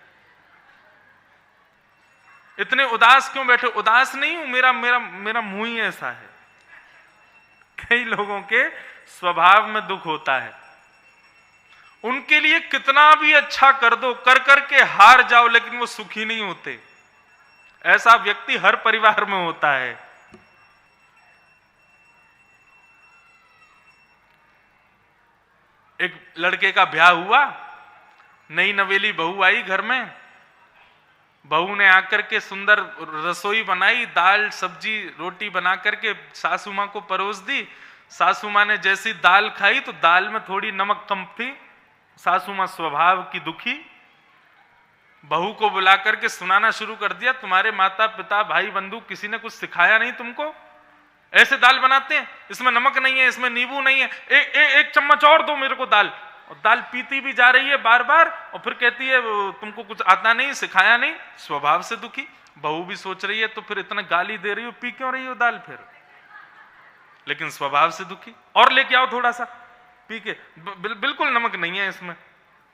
इतने उदास क्यों बैठे? उदास नहीं हूं, मेरा मुंह ही ऐसा है। कई लोगों के स्वभाव में दुख होता है। उनके लिए कितना भी अच्छा कर दो, कर करके हार जाओ, लेकिन वो सुखी नहीं होते। ऐसा व्यक्ति हर परिवार में होता है। एक लड़के का ब्याह हुआ, नई नवेली बहू आई घर में। बहू ने आकर के सुंदर रसोई बनाई, दाल सब्जी रोटी बना करके सासू मां को परोस दी। सासू मां ने जैसी दाल खाई तो दाल में थोड़ी नमक कम थी। सासू मां स्वभाव की दुखी, बहू को बुला करके सुनाना शुरू कर दिया, तुम्हारे माता पिता भाई बंधु किसी ने कुछ सिखाया नहीं तुमको? ऐसे दाल बनाते हैं, इसमें नमक नहीं है, इसमें नींबू नहीं है, एक चम्मच और दो मेरे को दाल। और दाल पीती भी जा रही है बार बार, और फिर कहती है तुमको कुछ आता नहीं, सिखाया नहीं। स्वभाव से दुखी। बहू भी सोच रही है तो फिर इतना गाली दे रही हो, पी क्यों रही हो दाल फिर? लेकिन स्वभाव से दुखी। और लेके आओ थोड़ा सा पी के, बिल्कुल नमक नहीं है इसमें,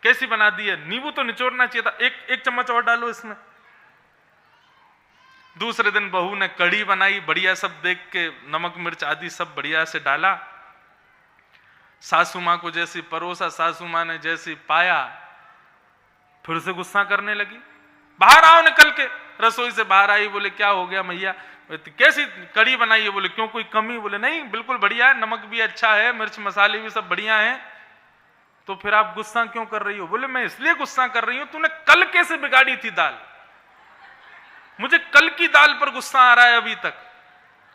कैसी बना दी है, नींबू तो निचोड़ना चाहिए था, एक चम्मच और डालो इसमें। दूसरे दिन बहू ने कढ़ी बनाई, बढ़िया सब देख के नमक मिर्च आदि सब बढ़िया से डाला। सासू मां को जैसी परोसा, सासू मां ने जैसी पाया, फिर से गुस्सा करने लगी। बाहर आओ निकल के। रसोई से बाहर आई, बोले क्या हो गया मैया, कैसी कढ़ी बनाई है? बोले क्यों कोई कमी? बोले नहीं बिल्कुल बढ़िया है, नमक भी अच्छा है, मिर्च मसाले भी सब बढ़िया हैं। तो फिर आप गुस्सा क्यों कर रही हो? बोले मैं इसलिए गुस्सा कर रही हूं, तूने कल कैसे बिगाड़ी थी दाल, मुझे कल की दाल पर गुस्सा आ रहा है अभी तक।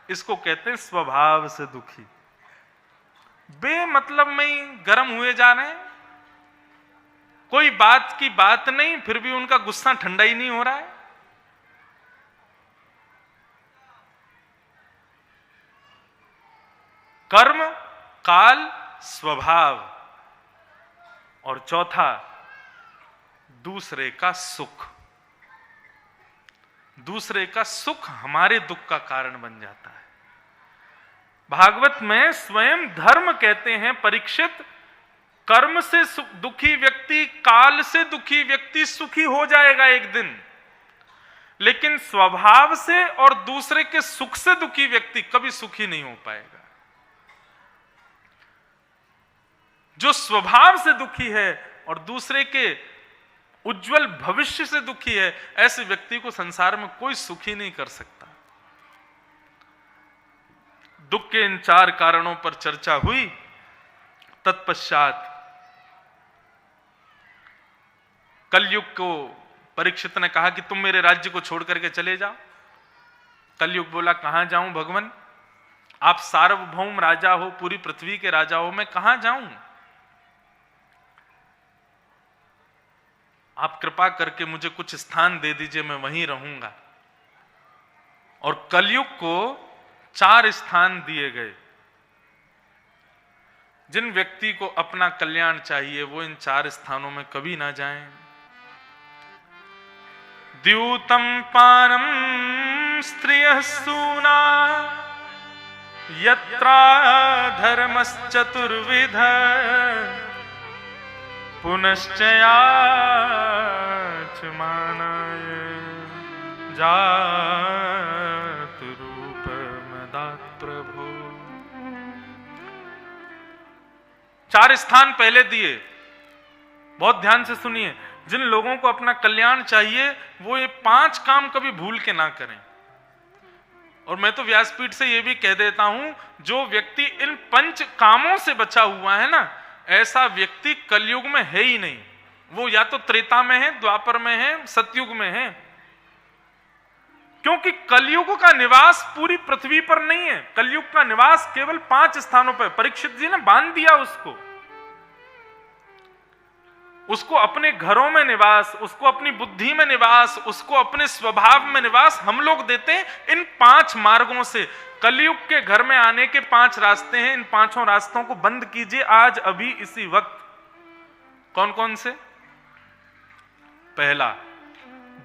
इसको कहते हैं स्वभाव से दुखी। बेमतलब में ही गर्म हुए जा रहे हैं, कोई बात की बात नहीं, फिर भी उनका गुस्सा ठंडा ही नहीं हो रहा है। कर्म, काल, स्वभाव, और चौथा दूसरे का सुख। दूसरे का सुख हमारे दुख का कारण बन जाता है। भागवत में स्वयं धर्म कहते हैं, परीक्षित, कर्म से दुखी व्यक्ति, काल से दुखी व्यक्ति सुखी हो जाएगा एक दिन, लेकिन स्वभाव से और दूसरे के सुख से दुखी व्यक्ति कभी सुखी नहीं हो पाएगा। जो स्वभाव से दुखी है और दूसरे के उज्जवल भविष्य से दुखी है, ऐसे व्यक्ति को संसार में कोई सुखी नहीं कर सकता। दुख के इन 4 कारणों पर चर्चा हुई। तत्पश्चात कलयुग को परीक्षित ने कहा कि तुम मेरे राज्य को छोड़ करके चले जाओ। कलयुग बोला, कहां जाऊं भगवान, आप सार्वभौम राजा हो, पूरी पृथ्वी के राजा हो, मैं कहां जाऊं? आप कृपा करके मुझे कुछ स्थान दे दीजिए, मैं वहीं रहूंगा। और कलयुग को 4 स्थान दिए गए। जिन व्यक्ति को अपना कल्याण चाहिए वो इन 4 स्थानों में कभी ना जाएं। द्यूतम पानम स्त्रियः सूना यत्रा धर्मश्चतुर्विध पुनश्चयाचमानाय जात रूप मदात् प्रभो। 4 स्थान पहले दिए, बहुत ध्यान से सुनिए। जिन लोगों को अपना कल्याण चाहिए वो ये 5 काम कभी भूल के ना करें। और मैं तो व्यासपीठ से ये भी कह देता हूं, जो व्यक्ति इन 5 कामों से बचा हुआ है ना, ऐसा व्यक्ति कलयुग में है ही नहीं। वो या तो त्रेता में है, द्वापर में है, सतयुग में है। क्योंकि कलयुग का निवास पूरी पृथ्वी पर नहीं है। कलयुग का निवास केवल 5 स्थानों पर। परीक्षित जी ने बांध दिया उसको अपने घरों में निवास, उसको अपनी बुद्धि में निवास, उसको अपने स्वभाव में निवास हम लोग देते हैं इन 5 मार्गों से। कलयुग के घर में आने के 5 रास्ते हैं। इन 5 रास्तों को बंद कीजिए आज, अभी, इसी वक्त। कौन कौन से? पहला,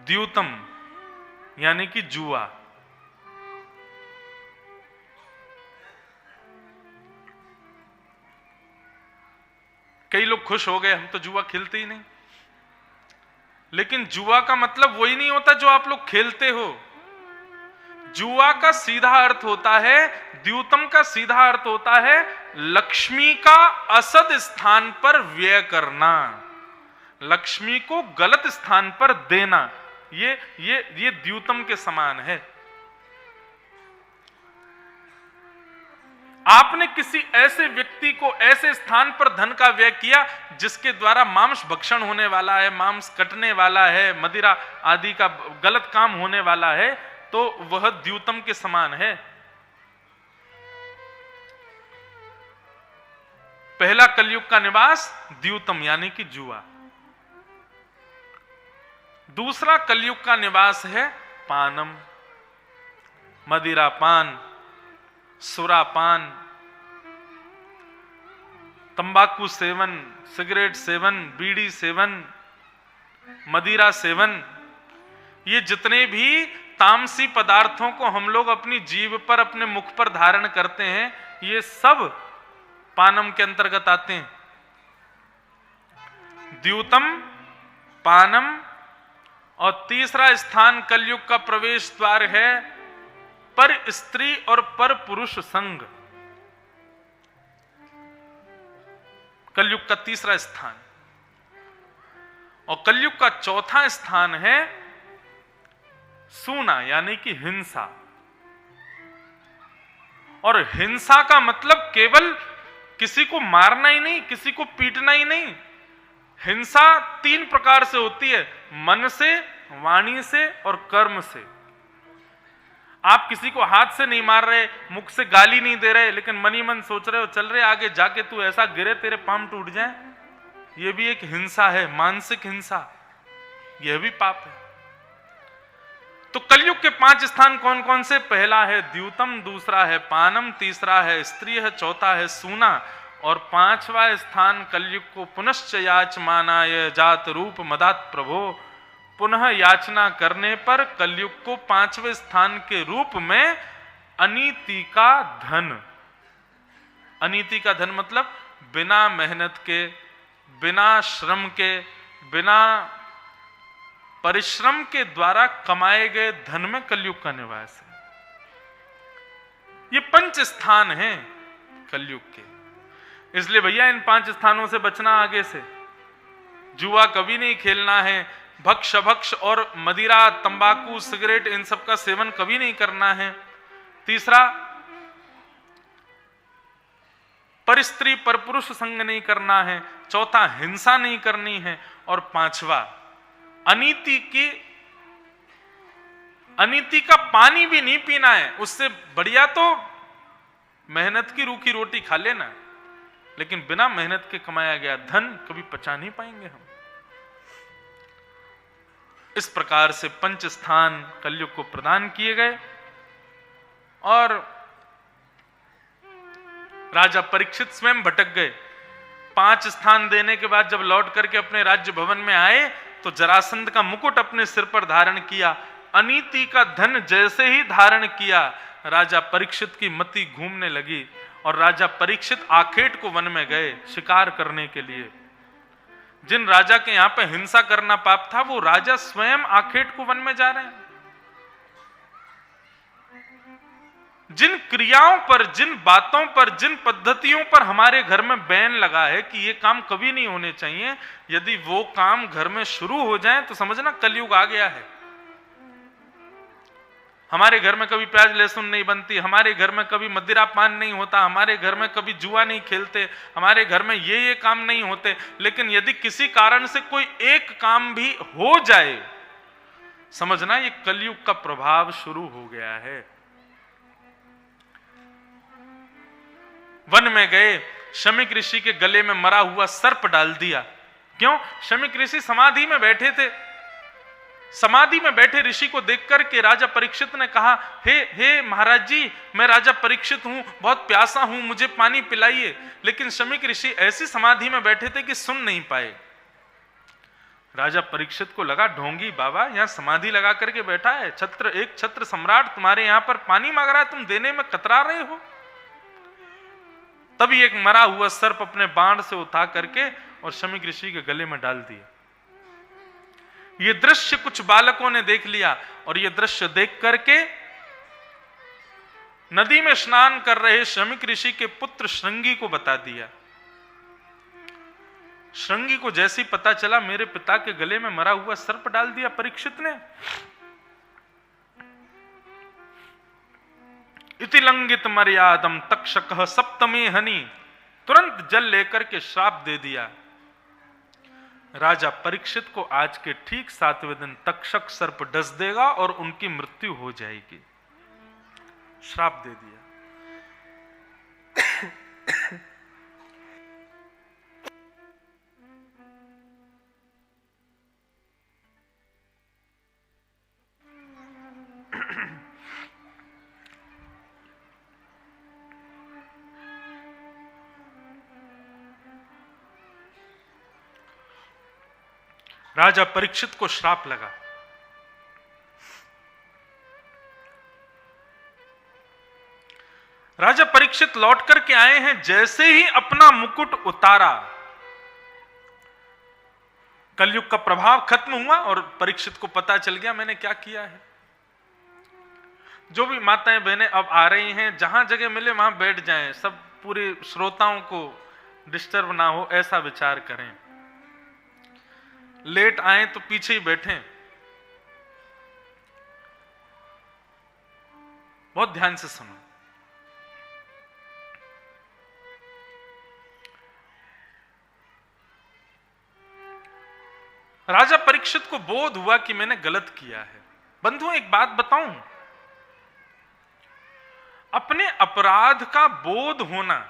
द्यूतम यानी कि जुआ। कई लोग खुश हो गए, हम तो जुआ खेलते ही नहीं। लेकिन जुआ का मतलब वही नहीं होता जो आप लोग खेलते हो। जुआ का सीधा अर्थ होता है, द्यूतम का सीधा अर्थ होता है लक्ष्मी का असद स्थान पर व्यय करना, लक्ष्मी को गलत स्थान पर देना। ये द्यूतम के समान है। आपने किसी ऐसे व्यक्ति को ऐसे स्थान पर धन का व्यय किया जिसके द्वारा मांस भक्षण होने वाला है, मांस कटने वाला है, मदिरा आदि का गलत काम होने वाला है, तो वह द्यूतम के समान है। पहला कलयुग का निवास द्यूतम यानी कि जुआ। दूसरा कलयुग का निवास है पानम, मदिरापान, सुरापान, तंबाकू सेवन, सिगरेट सेवन, बीड़ी सेवन, मदिरा सेवन। ये जितने भी तामसी पदार्थों को हम लोग अपनी जीभ पर, अपने मुख पर धारण करते हैं, ये सब पानम के अंतर्गत आते हैं। द्यूतम, पानम, और तीसरा स्थान कलयुग का प्रवेश द्वार है पर स्त्री और पर पुरुष संग। कलयुग का तीसरा स्थान। और कलयुग का चौथा स्थान है सूना यानी कि हिंसा। और हिंसा का मतलब केवल किसी को मारना ही नहीं, किसी को पीटना ही नहीं। हिंसा 3 प्रकार से होती है, मन से, वाणी से और कर्म से। आप किसी को हाथ से नहीं मार रहे, मुख से गाली नहीं दे रहे, लेकिन मनी मन सोच रहे हो चल रहे आगे जाके तू ऐसा गिरे तेरे पांव टूट जाए, यह भी एक हिंसा है, मानसिक हिंसा, यह भी पाप है। तो कलयुग के 5 स्थान कौन कौन से? पहला है द्यूतम, दूसरा है पानम, तीसरा है स्त्री है, चौथा है सूना और 5वां स्थान कलयुग को पुनश्च याचमानाय जात रूप मदात प्रभो। पुनः याचना करने पर कलयुग को 5वें स्थान के रूप में अनीति का धन, अनीति का धन मतलब बिना मेहनत के, बिना श्रम के, बिना परिश्रम के द्वारा कमाए गए धन में कलयुग का निवास है। ये 5 स्थान हैं कलयुग के। इसलिए भैया इन 5 स्थानों से बचना, आगे से जुआ कभी नहीं खेलना है, भक्ष भक्ष और मदिरा, तंबाकू, सिगरेट इन सब का सेवन कभी नहीं करना है। तीसरा, पर स्त्री पर पुरुष संग नहीं करना है। चौथा, हिंसा नहीं करनी है। और 5वां, अनीति का पानी भी नहीं पीना है। उससे बढ़िया तो मेहनत की रूखी रोटी खा लेना, लेकिन बिना मेहनत के कमाया गया धन कभी पचा नहीं पाएंगे हम। इस प्रकार से 5 स्थान कलयुग को प्रदान किए गए। और राजा परीक्षित स्वयं भटक गए। 5 स्थान देने के बाद जब लौट करके अपने राज्य भवन में आए तो जरासंध का मुकुट अपने सिर पर धारण किया। अनीति का धन जैसे ही धारण किया, राजा परीक्षित की मति घूमने लगी और राजा परीक्षित आखेट को वन में गए शिकार करने के लिए। जिन राजा के यहां पे हिंसा करना पाप था, वो राजा स्वयं आखेट को वन में जा रहे हैं। जिन क्रियाओं पर, जिन बातों पर, जिन पद्धतियों पर हमारे घर में बैन लगा है कि ये काम कभी नहीं होने चाहिए, यदि वो काम घर में शुरू हो जाए तो समझना कलयुग आ गया है। हमारे घर में कभी प्याज लहसुन नहीं बनती, हमारे घर में कभी मदिरा पान नहीं होता, हमारे घर में कभी जुआ नहीं खेलते, हमारे घर में ये काम नहीं होते। लेकिन यदि किसी कारण से कोई एक काम भी हो जाए, समझना ये कलयुग का प्रभाव शुरू हो गया है। वन में गए, शमीक ऋषि के गले में मरा हुआ सर्प डाल दिया। क्यों? शमीक ऋषि समाधि में बैठे थे। समाधि में बैठे ऋषि को देखकर के राजा परीक्षित ने कहा, हे महाराज जी, मैं राजा परीक्षित हूं, बहुत प्यासा हूं, मुझे पानी पिलाइए। लेकिन शमीक ऋषि ऐसी समाधि में बैठे थे कि सुन नहीं पाए। राजा परीक्षित को लगा, ढोंगी बाबा यहां समाधि लगा करके बैठा है, एक छत्र सम्राट तुम्हारे यहां पर पानी मांग रहा है, तुम देने में कतरा रहे हो। तभी एक मरा हुआ सर्प अपने बाण से उठा करके और शमीक ऋषि के गले में डाल दिया। यह दृश्य कुछ बालकों ने देख लिया और यह दृश्य देख करके नदी में स्नान कर रहे शमीक ऋषि के पुत्र श्रृंगी को बता दिया। श्रृंगी को जैसे ही पता चला, मेरे पिता के गले में मरा हुआ सर्प डाल दिया परीक्षित ने। इति लंघित मर्यादम तक्षकः सप्तमे हनि, तुरंत जल लेकर के श्राप दे दिया। राजा परीक्षित को आज के ठीक 7वें दिन तक्षक सर्प डस देगा और उनकी मृत्यु हो जाएगी। श्राप दे दिया। राजा परीक्षित को श्राप लगा। राजा परीक्षित लौट करके आए हैं, जैसे ही अपना मुकुट उतारा, कलयुग का प्रभाव खत्म हुआ और परीक्षित को पता चल गया मैंने क्या किया है। जो भी माताएं बहनें अब आ रही हैं, जहां जगह मिले वहां बैठ जाएं, सब पूरे श्रोताओं को डिस्टर्ब ना हो ऐसा विचार करें। लेट आए तो पीछे ही बैठें। बहुत ध्यान से सुनो। राजा परीक्षित को बोध हुआ कि मैंने गलत किया है। बंधुओं, एक बात बताऊं, अपने अपराध का बोध होना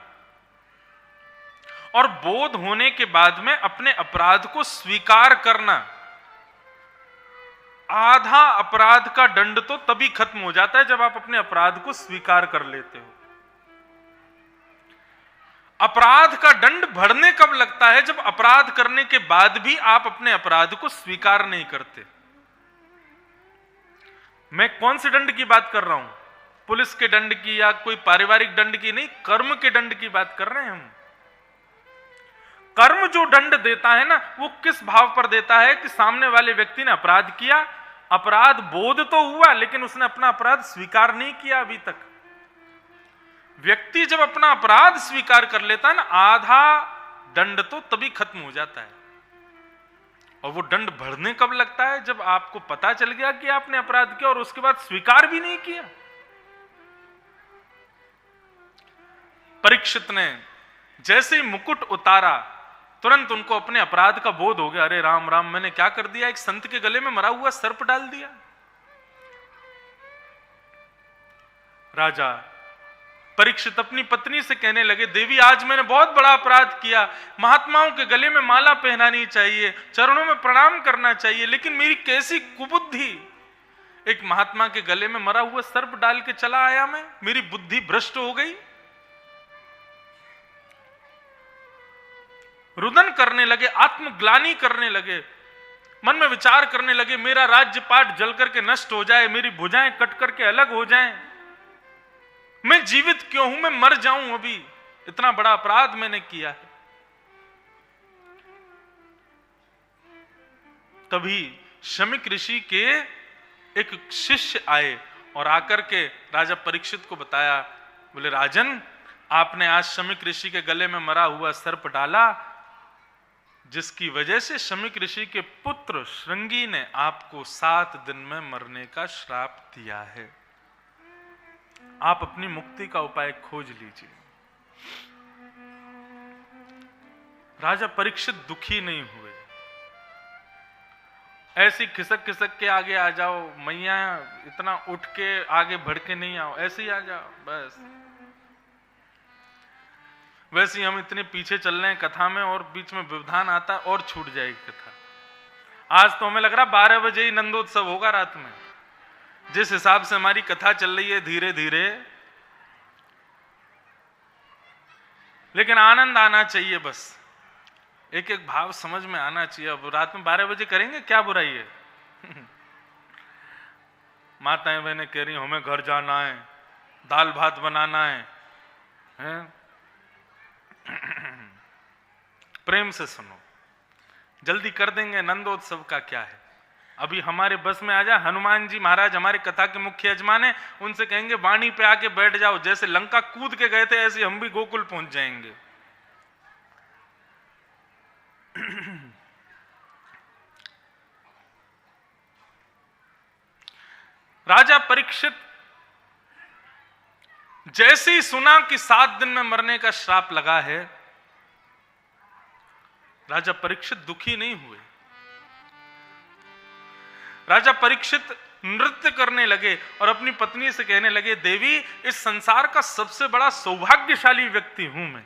और बोध होने के बाद में अपने अपराध को स्वीकार करना, आधा अपराध का दंड तो तभी खत्म हो जाता है जब आप अपने अपराध को स्वीकार कर लेते हो। अपराध का दंड बढ़ने कब लगता है? जब अपराध करने के बाद भी आप अपने अपराध को स्वीकार नहीं करते। मैं कौन से दंड की बात कर रहा हूं? पुलिस के दंड की या कोई पारिवारिक दंड की नहीं, कर्म के दंड की बात कर रहे हैं हम। कर्म जो दंड देता है ना, वो किस भाव पर देता है कि सामने वाले व्यक्ति ने अपराध किया, अपराध बोध तो हुआ लेकिन उसने अपना अपराध स्वीकार नहीं किया अभी तक। व्यक्ति जब अपना अपराध स्वीकार कर लेता है ना, आधा दंड तो तभी खत्म हो जाता है। और वो दंड बढ़ने कब लगता है? जब आपको पता चल गया कि आपने अपराध किया और उसके बाद स्वीकार भी नहीं किया। परीक्षित ने जैसे ही मुकुट उतारा, तुरंत उनको अपने अपराध का बोध हो गया। अरे राम राम, मैंने क्या कर दिया? एक संत के गले में मरा हुआ सर्प डाल दिया। राजा परीक्षित अपनी पत्नी से कहने लगे, देवी आज मैंने बहुत बड़ा अपराध किया, महात्माओं के गले में माला पहनानी चाहिए, चरणों में प्रणाम करना चाहिए, लेकिन मेरी कैसी कुबुद्धि, एक महात्मा के गले में मरा हुआ सर्प डाल के चला आया मैं, मेरी बुद्धि भ्रष्ट हो गई। रुदन करने लगे, आत्मग्लानि करने लगे, मन में विचार करने लगे, मेरा राज्यपाट जल करके नष्ट हो जाए, मेरी भुजाएं कट करके अलग हो जाएं, मैं जीवित क्यों हूं, मैं मर जाऊं अभी, इतना बड़ा अपराध मैंने किया है। तभी शमीक ऋषि के एक शिष्य आए और आकर के राजा परीक्षित को बताया, बोले राजन, आपने आज शमीक ऋषि के गले में मरा हुआ सर्प डाला, जिसकी वजह से शमीक ऋषि के पुत्र श्रृंगी ने आपको 7 दिन में मरने का श्राप दिया है। आप अपनी मुक्ति का उपाय खोज लीजिए। राजा परीक्षित दुखी नहीं हुए। ऐसी खिसक खिसक के आगे आ जाओ, मैया इतना उठ के आगे बढ़ के नहीं आओ, ऐसे ही आ जाओ बस। वैसे ही हम इतने पीछे चल रहे हैं कथा में और बीच में व्यवधान आता है और छूट जाएगी कथा। आज तो हमें लग रहा 12 बजे ही नंदोत्सव होगा रात में। जिस हिसाब से हमारी कथा चल रही है धीरे धीरे, लेकिन आनंद आना चाहिए, बस एक एक भाव समझ में आना चाहिए। अब रात में 12 बजे करेंगे, क्या बुराई है? माताएं बहनें कह रही हमें घर जाना है, दाल भात बनाना है? प्रेम से सुनो, जल्दी कर देंगे। नंदोत्सव का क्या है? अभी हमारे बस में आ जाए, हनुमान जी महाराज हमारी कथा के मुख्य यजमान हैं, उनसे कहेंगे वाणी पे आके बैठ जाओ, जैसे लंका कूद के गए थे ऐसे हम भी गोकुल पहुंच जाएंगे। राजा परीक्षित जैसे ही सुना कि 7 दिन में मरने का श्राप लगा है, राजा परीक्षित दुखी नहीं हुए। राजा परीक्षित नृत्य करने लगे और अपनी पत्नी से कहने लगे, देवी इस संसार का सबसे बड़ा सौभाग्यशाली व्यक्ति हूं मैं।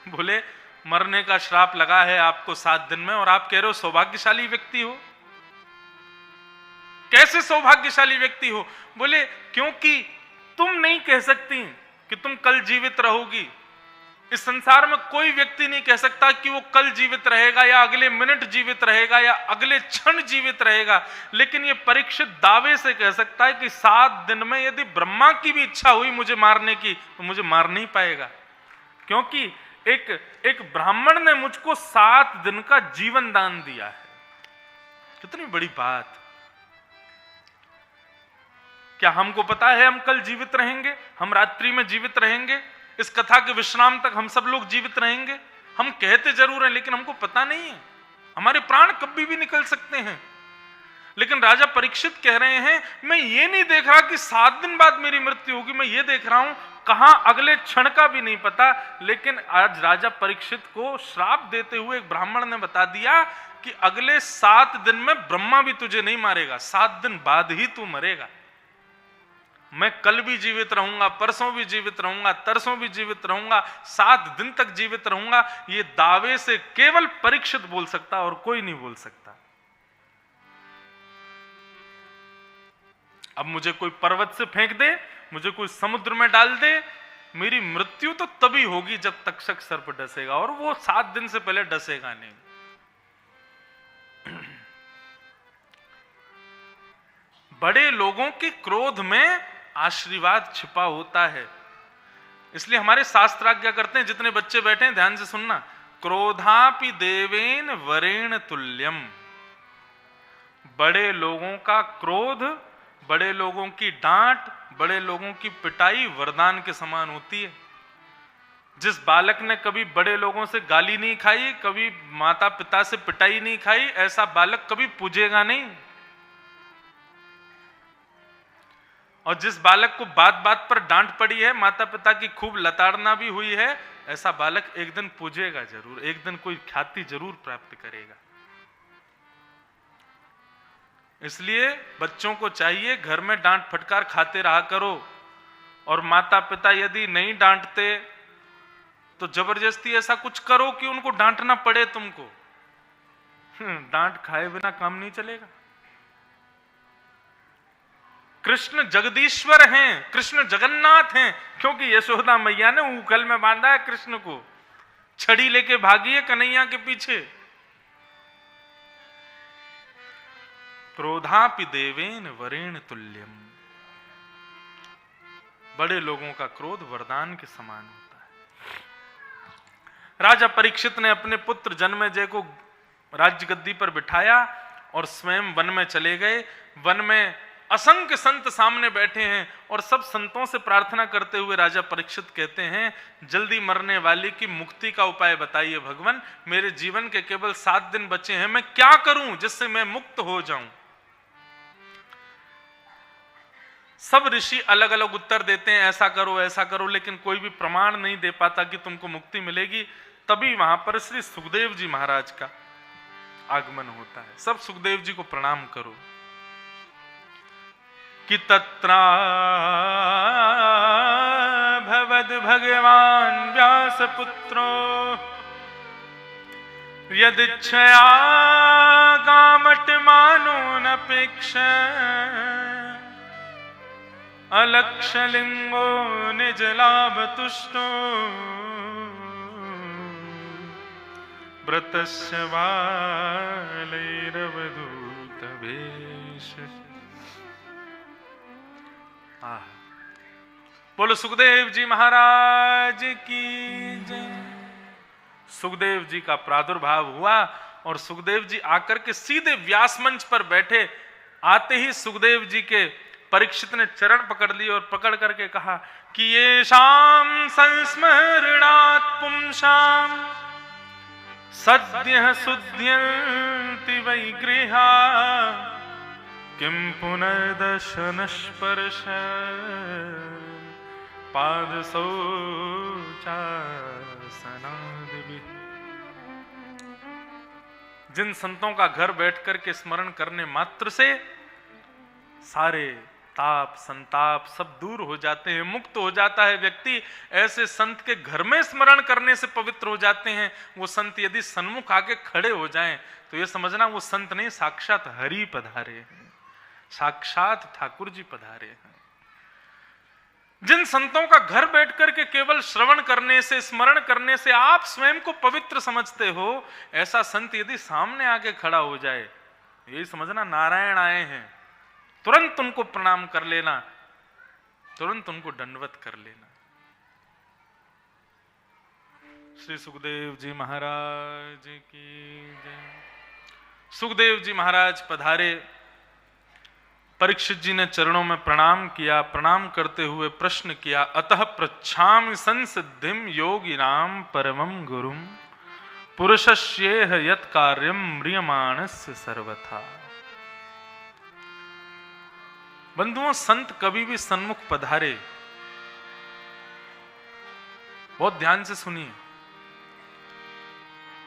बोले मरने का श्राप लगा है आपको 7 दिन में और आप कह रहे हो सौभाग्यशाली व्यक्ति हो? कैसे सौभाग्यशाली व्यक्ति हो? बोले क्योंकि तुम नहीं कह सकती कि तुम कल जीवित रहोगी। इस संसार में कोई व्यक्ति नहीं कह सकता कि वो कल जीवित रहेगा या अगले मिनट जीवित रहेगा या अगले क्षण जीवित रहेगा, लेकिन ये परीक्षित दावे से कह सकता है कि 7 दिन में यदि ब्रह्मा की भी इच्छा हुई मुझे मारने की तो मुझे मार नहीं पाएगा, क्योंकि एक ब्राह्मण ने मुझको 7 दिन का जीवन दान दिया है। कितनी बड़ी बात! क्या हमको पता है हम कल जीवित रहेंगे? हम रात्रि में जीवित रहेंगे? इस कथा के विश्राम तक हम सब लोग जीवित रहेंगे? हम कहते जरूर हैं लेकिन हमको पता नहीं है। हमारे प्राण कभी भी निकल सकते हैं। लेकिन राजा परीक्षित कह रहे हैं मैं ये नहीं देख रहा कि 7 दिन बाद मेरी मृत्यु होगी, मैं ये देख रहा हूं कहां अगले क्षण का भी नहीं पता। लेकिन आज राजा परीक्षित को श्राप देते हुए एक ब्राह्मण ने बता दिया कि अगले 7 दिन में ब्रह्मा भी तुझे नहीं मारेगा, 7 दिन बाद ही तू मरेगा। मैं कल भी जीवित रहूंगा, परसों भी जीवित रहूंगा, तरसों भी जीवित रहूंगा, 7 दिन तक जीवित रहूंगा। ये दावे से केवल परीक्षित बोल सकता और कोई नहीं बोल सकता। अब मुझे कोई पर्वत से फेंक दे, मुझे कोई समुद्र में डाल दे, मेरी मृत्यु तो तभी होगी जब तक्षक सर्प डसेगा, और वो 7 दिन से पहले डसेगा नहीं। बड़े लोगों के क्रोध में आशीर्वाद छिपा होता है। इसलिए हमारे शास्त्र आज्ञा करते हैं, जितने बच्चे बैठे हैं ध्यान से सुनना, क्रोधापि देवेन वरेण तुल्यम। बड़े लोगों का क्रोध, बड़े लोगों की डांट, बड़े लोगों की पिटाई वरदान के समान होती है। जिस बालक ने कभी बड़े लोगों से गाली नहीं खाई, कभी माता पिता से पिटाई नहीं खाई, ऐसा बालक कभी पूजेगा नहीं। और जिस बालक को बात बात पर डांट पड़ी है, माता पिता की खूब लताड़ना भी हुई है, ऐसा बालक एक दिन पूजेगा जरूर, एक दिन कोई ख्याति जरूर प्राप्त करेगा। इसलिए बच्चों को चाहिए घर में डांट फटकार खाते रहा करो, और माता पिता यदि नहीं डांटते तो जबरदस्ती ऐसा कुछ करो कि उनको डांटना पड़े तुमको। डांट खाए बिना काम नहीं चलेगा। कृष्ण जगदीश्वर हैं, कृष्ण जगन्नाथ हैं, क्योंकि यशोदा मैया ने ऊखल में बांधा है कृष्ण को। छड़ी लेके भागी है कन्हैया के पीछे। क्रोधापि देवेन वरेण तुल्यम। बड़े लोगों का क्रोध वरदान के समान होता है। राजा परीक्षित ने अपने पुत्र जन्मेजय को राज्य गद्दी पर बिठाया और स्वयं वन में चले गए। वन में असंख्य संत सामने बैठे हैं और सब संतों से प्रार्थना करते हुए राजा परीक्षित कहते हैं, जल्दी मरने वाली की मुक्ति का उपाय बताइए भगवान। मेरे जीवन के केवल 7 दिन बचे हैं, मैं क्या करूं जिससे मैं मुक्त हो जाऊं। सब ऋषि अलग अलग उत्तर देते हैं, ऐसा करो, लेकिन कोई भी प्रमाण नहीं दे पाता कि तुमको मुक्ति मिलेगी। तभी वहां पर श्री सुखदेव जी महाराज का आगमन होता है। सब सुखदेव जी को प्रणाम करो। कि तत्रा भवद भगवान व्यास पुत्रो यदिच्छया गामट मानो नपेक्ष अलक्षलिंगो निज लाभ तुष्टो व्रतस्य बालैरवधूत वेश। बोलो सुखदेव जी महाराज की जय। सुखदेव जी का प्रादुर्भाव हुआ और सुखदेव जी आकर के सीधे व्यास मंच पर बैठे। आते ही सुखदेव जी के परीक्षित ने चरण पकड़ लिए और पकड़ करके कहा कि ये शाम संस्मरणात् पुंसाम सद्यः शुद्ध्यन्ति वै गृहा किं पुनर्दर्शन स्पर्श पादशौचासनादि। जिन संतों का घर बैठ करके स्मरण करने मात्र से सारे ताप संताप सब दूर हो जाते हैं, मुक्त हो जाता है व्यक्ति। ऐसे संत के घर में स्मरण करने से पवित्र हो जाते हैं। वो संत यदि सन्मुख आके खड़े हो जाएं तो ये समझना वो संत नहीं, साक्षात हरि पधारे हैं, साक्षात ठाकुर जी पधारे हैं। जिन संतों का घर बैठ करके केवल श्रवण करने से, स्मरण करने से आप स्वयं को पवित्र समझते हो, ऐसा संत यदि सामने आके खड़ा हो जाए, यही समझना नारायण आए हैं, तुरंत उनको प्रणाम कर लेना, तुरंत उनको दंडवत कर लेना। श्री सुखदेव जी महाराज की जय। सुखदेव जी महाराज पधारे। परीक्षित जी ने चरणों में प्रणाम किया। प्रणाम करते हुए प्रश्न किया, अतः पृच्छामि संसिद्धिम योगिनाम परमं गुरुम पुरुषस्येह यत् कार्यम म्रियमाणस्य सर्वथा। बंधुओं, संत कभी भी सन्मुख पधारे, बहुत ध्यान से सुनिए,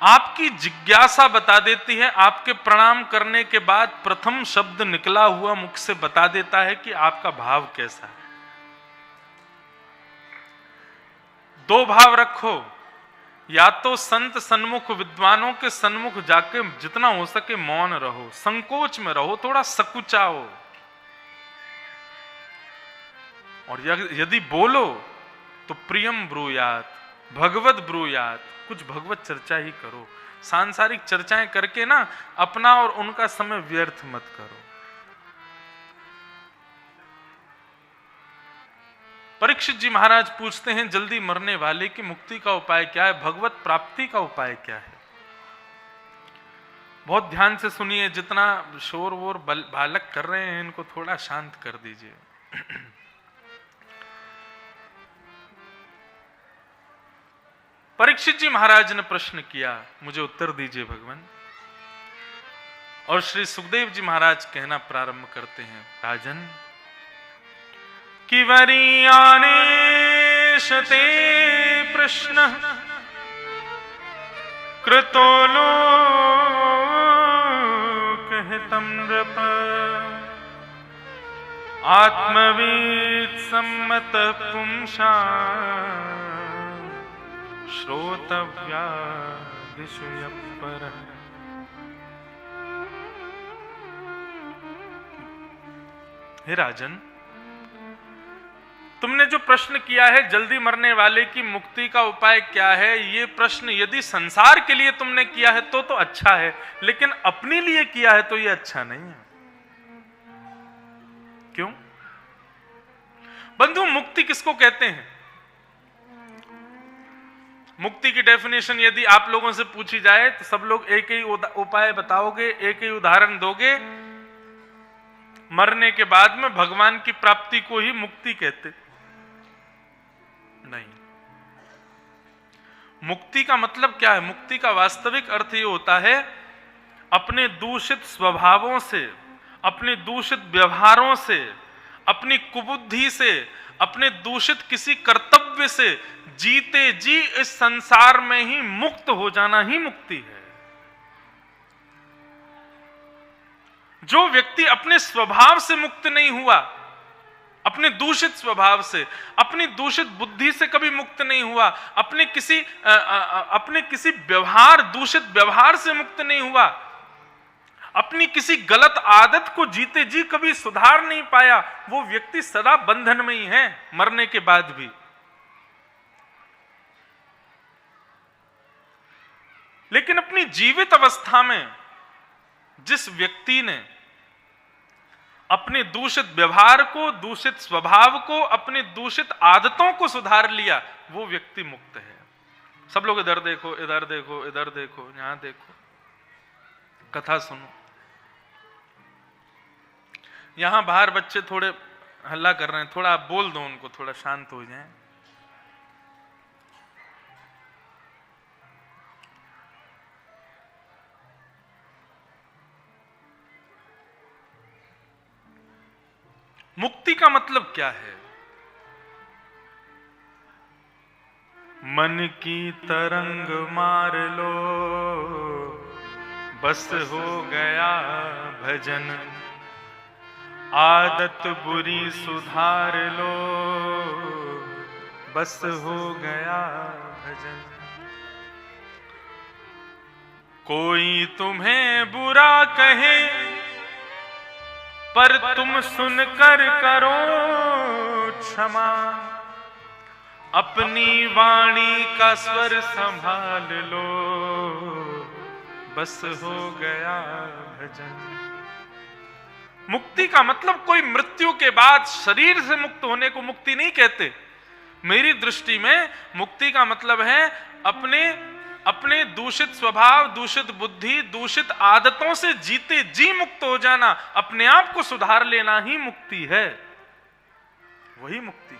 आपकी जिज्ञासा बता देती है। आपके प्रणाम करने के बाद प्रथम शब्द निकला हुआ मुख से बता देता है कि आपका भाव कैसा है। 2 भाव रखो, या तो संत सन्मुख, विद्वानों के सन्मुख जाके जितना हो सके मौन रहो, संकोच में रहो, थोड़ा सकुचाओ। और यदि बोलो तो प्रियम ब्रूयात, भगवत ब्रूयात, कुछ भगवत चर्चा ही करो। सांसारिक चर्चाएं करके ना अपना और उनका समय व्यर्थ मत करो। परीक्षित जी महाराज पूछते हैं, जल्दी मरने वाले की मुक्ति का उपाय क्या है, भगवत प्राप्ति का उपाय क्या है? बहुत ध्यान से सुनिए, जितना शोर वोर बालक कर रहे हैं इनको थोड़ा शांत कर दीजिए। परीक्षित जी महाराज ने प्रश्न किया, मुझे उत्तर दीजिए भगवान। और श्री सुखदेव जी महाराज कहना प्रारंभ करते हैं, राजन कि वरीयाने शते प्रश्न कृतो लोकहितं नृप आत्मवीत् सम्मत पुंसा श्रोतव्या दिशुयपर। हे राजन, तुमने जो प्रश्न किया है जल्दी मरने वाले की मुक्ति का उपाय क्या है, ये प्रश्न यदि संसार के लिए तुमने किया है तो अच्छा है, लेकिन अपने लिए किया है तो ये अच्छा नहीं है। क्यों? बंधु, मुक्ति किसको कहते हैं? मुक्ति की डेफिनेशन यदि आप लोगों से पूछी जाए तो सब लोग एक ही उपाय बताओगे, एक ही उदाहरण दोगे। मरने के बाद में भगवान की प्राप्ति को ही मुक्ति कहते नहीं। मुक्ति का मतलब क्या है? मुक्ति का वास्तविक अर्थ ये होता है, अपने दूषित स्वभावों से, अपने दूषित व्यवहारों से, अपनी कुबुद्धि से, अपने दूषित किसी कर्तव्य से जीते जी इस संसार में ही मुक्त हो जाना ही मुक्ति है। जो व्यक्ति अपने स्वभाव से मुक्त नहीं हुआ, अपने दूषित स्वभाव से, अपनी दूषित बुद्धि से कभी मुक्त नहीं हुआ, अपने किसी व्यवहार, दूषित व्यवहार से मुक्त नहीं हुआ, अपनी किसी गलत आदत को जीते जी कभी सुधार नहीं पाया, वो व्यक्ति सदा बंधन में ही है मरने के बाद भी। लेकिन अपनी जीवित अवस्था में जिस व्यक्ति ने अपने दूषित व्यवहार को, दूषित स्वभाव को, अपनी दूषित आदतों को सुधार लिया, वो व्यक्ति मुक्त है। सब लोग इधर देखो, इधर देखो, इधर देखो, यहां देखो, कथा सुनो। यहां बाहर बच्चे थोड़े हल्ला कर रहे हैं, थोड़ा आप बोल दो उनको, थोड़ा शांत हो जाएं। मुक्ति का मतलब क्या है? मन की तरंग मार लो, बस हो गया भजन, आदत बुरी सुधार लो, बस हो गया भजन। कोई तुम्हें बुरा कहे पर तुम सुनकर करो क्षमा, अपनी वाणी का स्वर संभाल लो, बस हो गया भजन। मुक्ति का मतलब कोई मृत्यु के बाद शरीर से मुक्त होने को मुक्ति नहीं कहते। मेरी दृष्टि में मुक्ति का मतलब है अपने दूषित स्वभाव, दूषित बुद्धि, दूषित आदतों से जीते जी मुक्त हो जाना, अपने आप को सुधार लेना ही मुक्ति है। वही मुक्ति।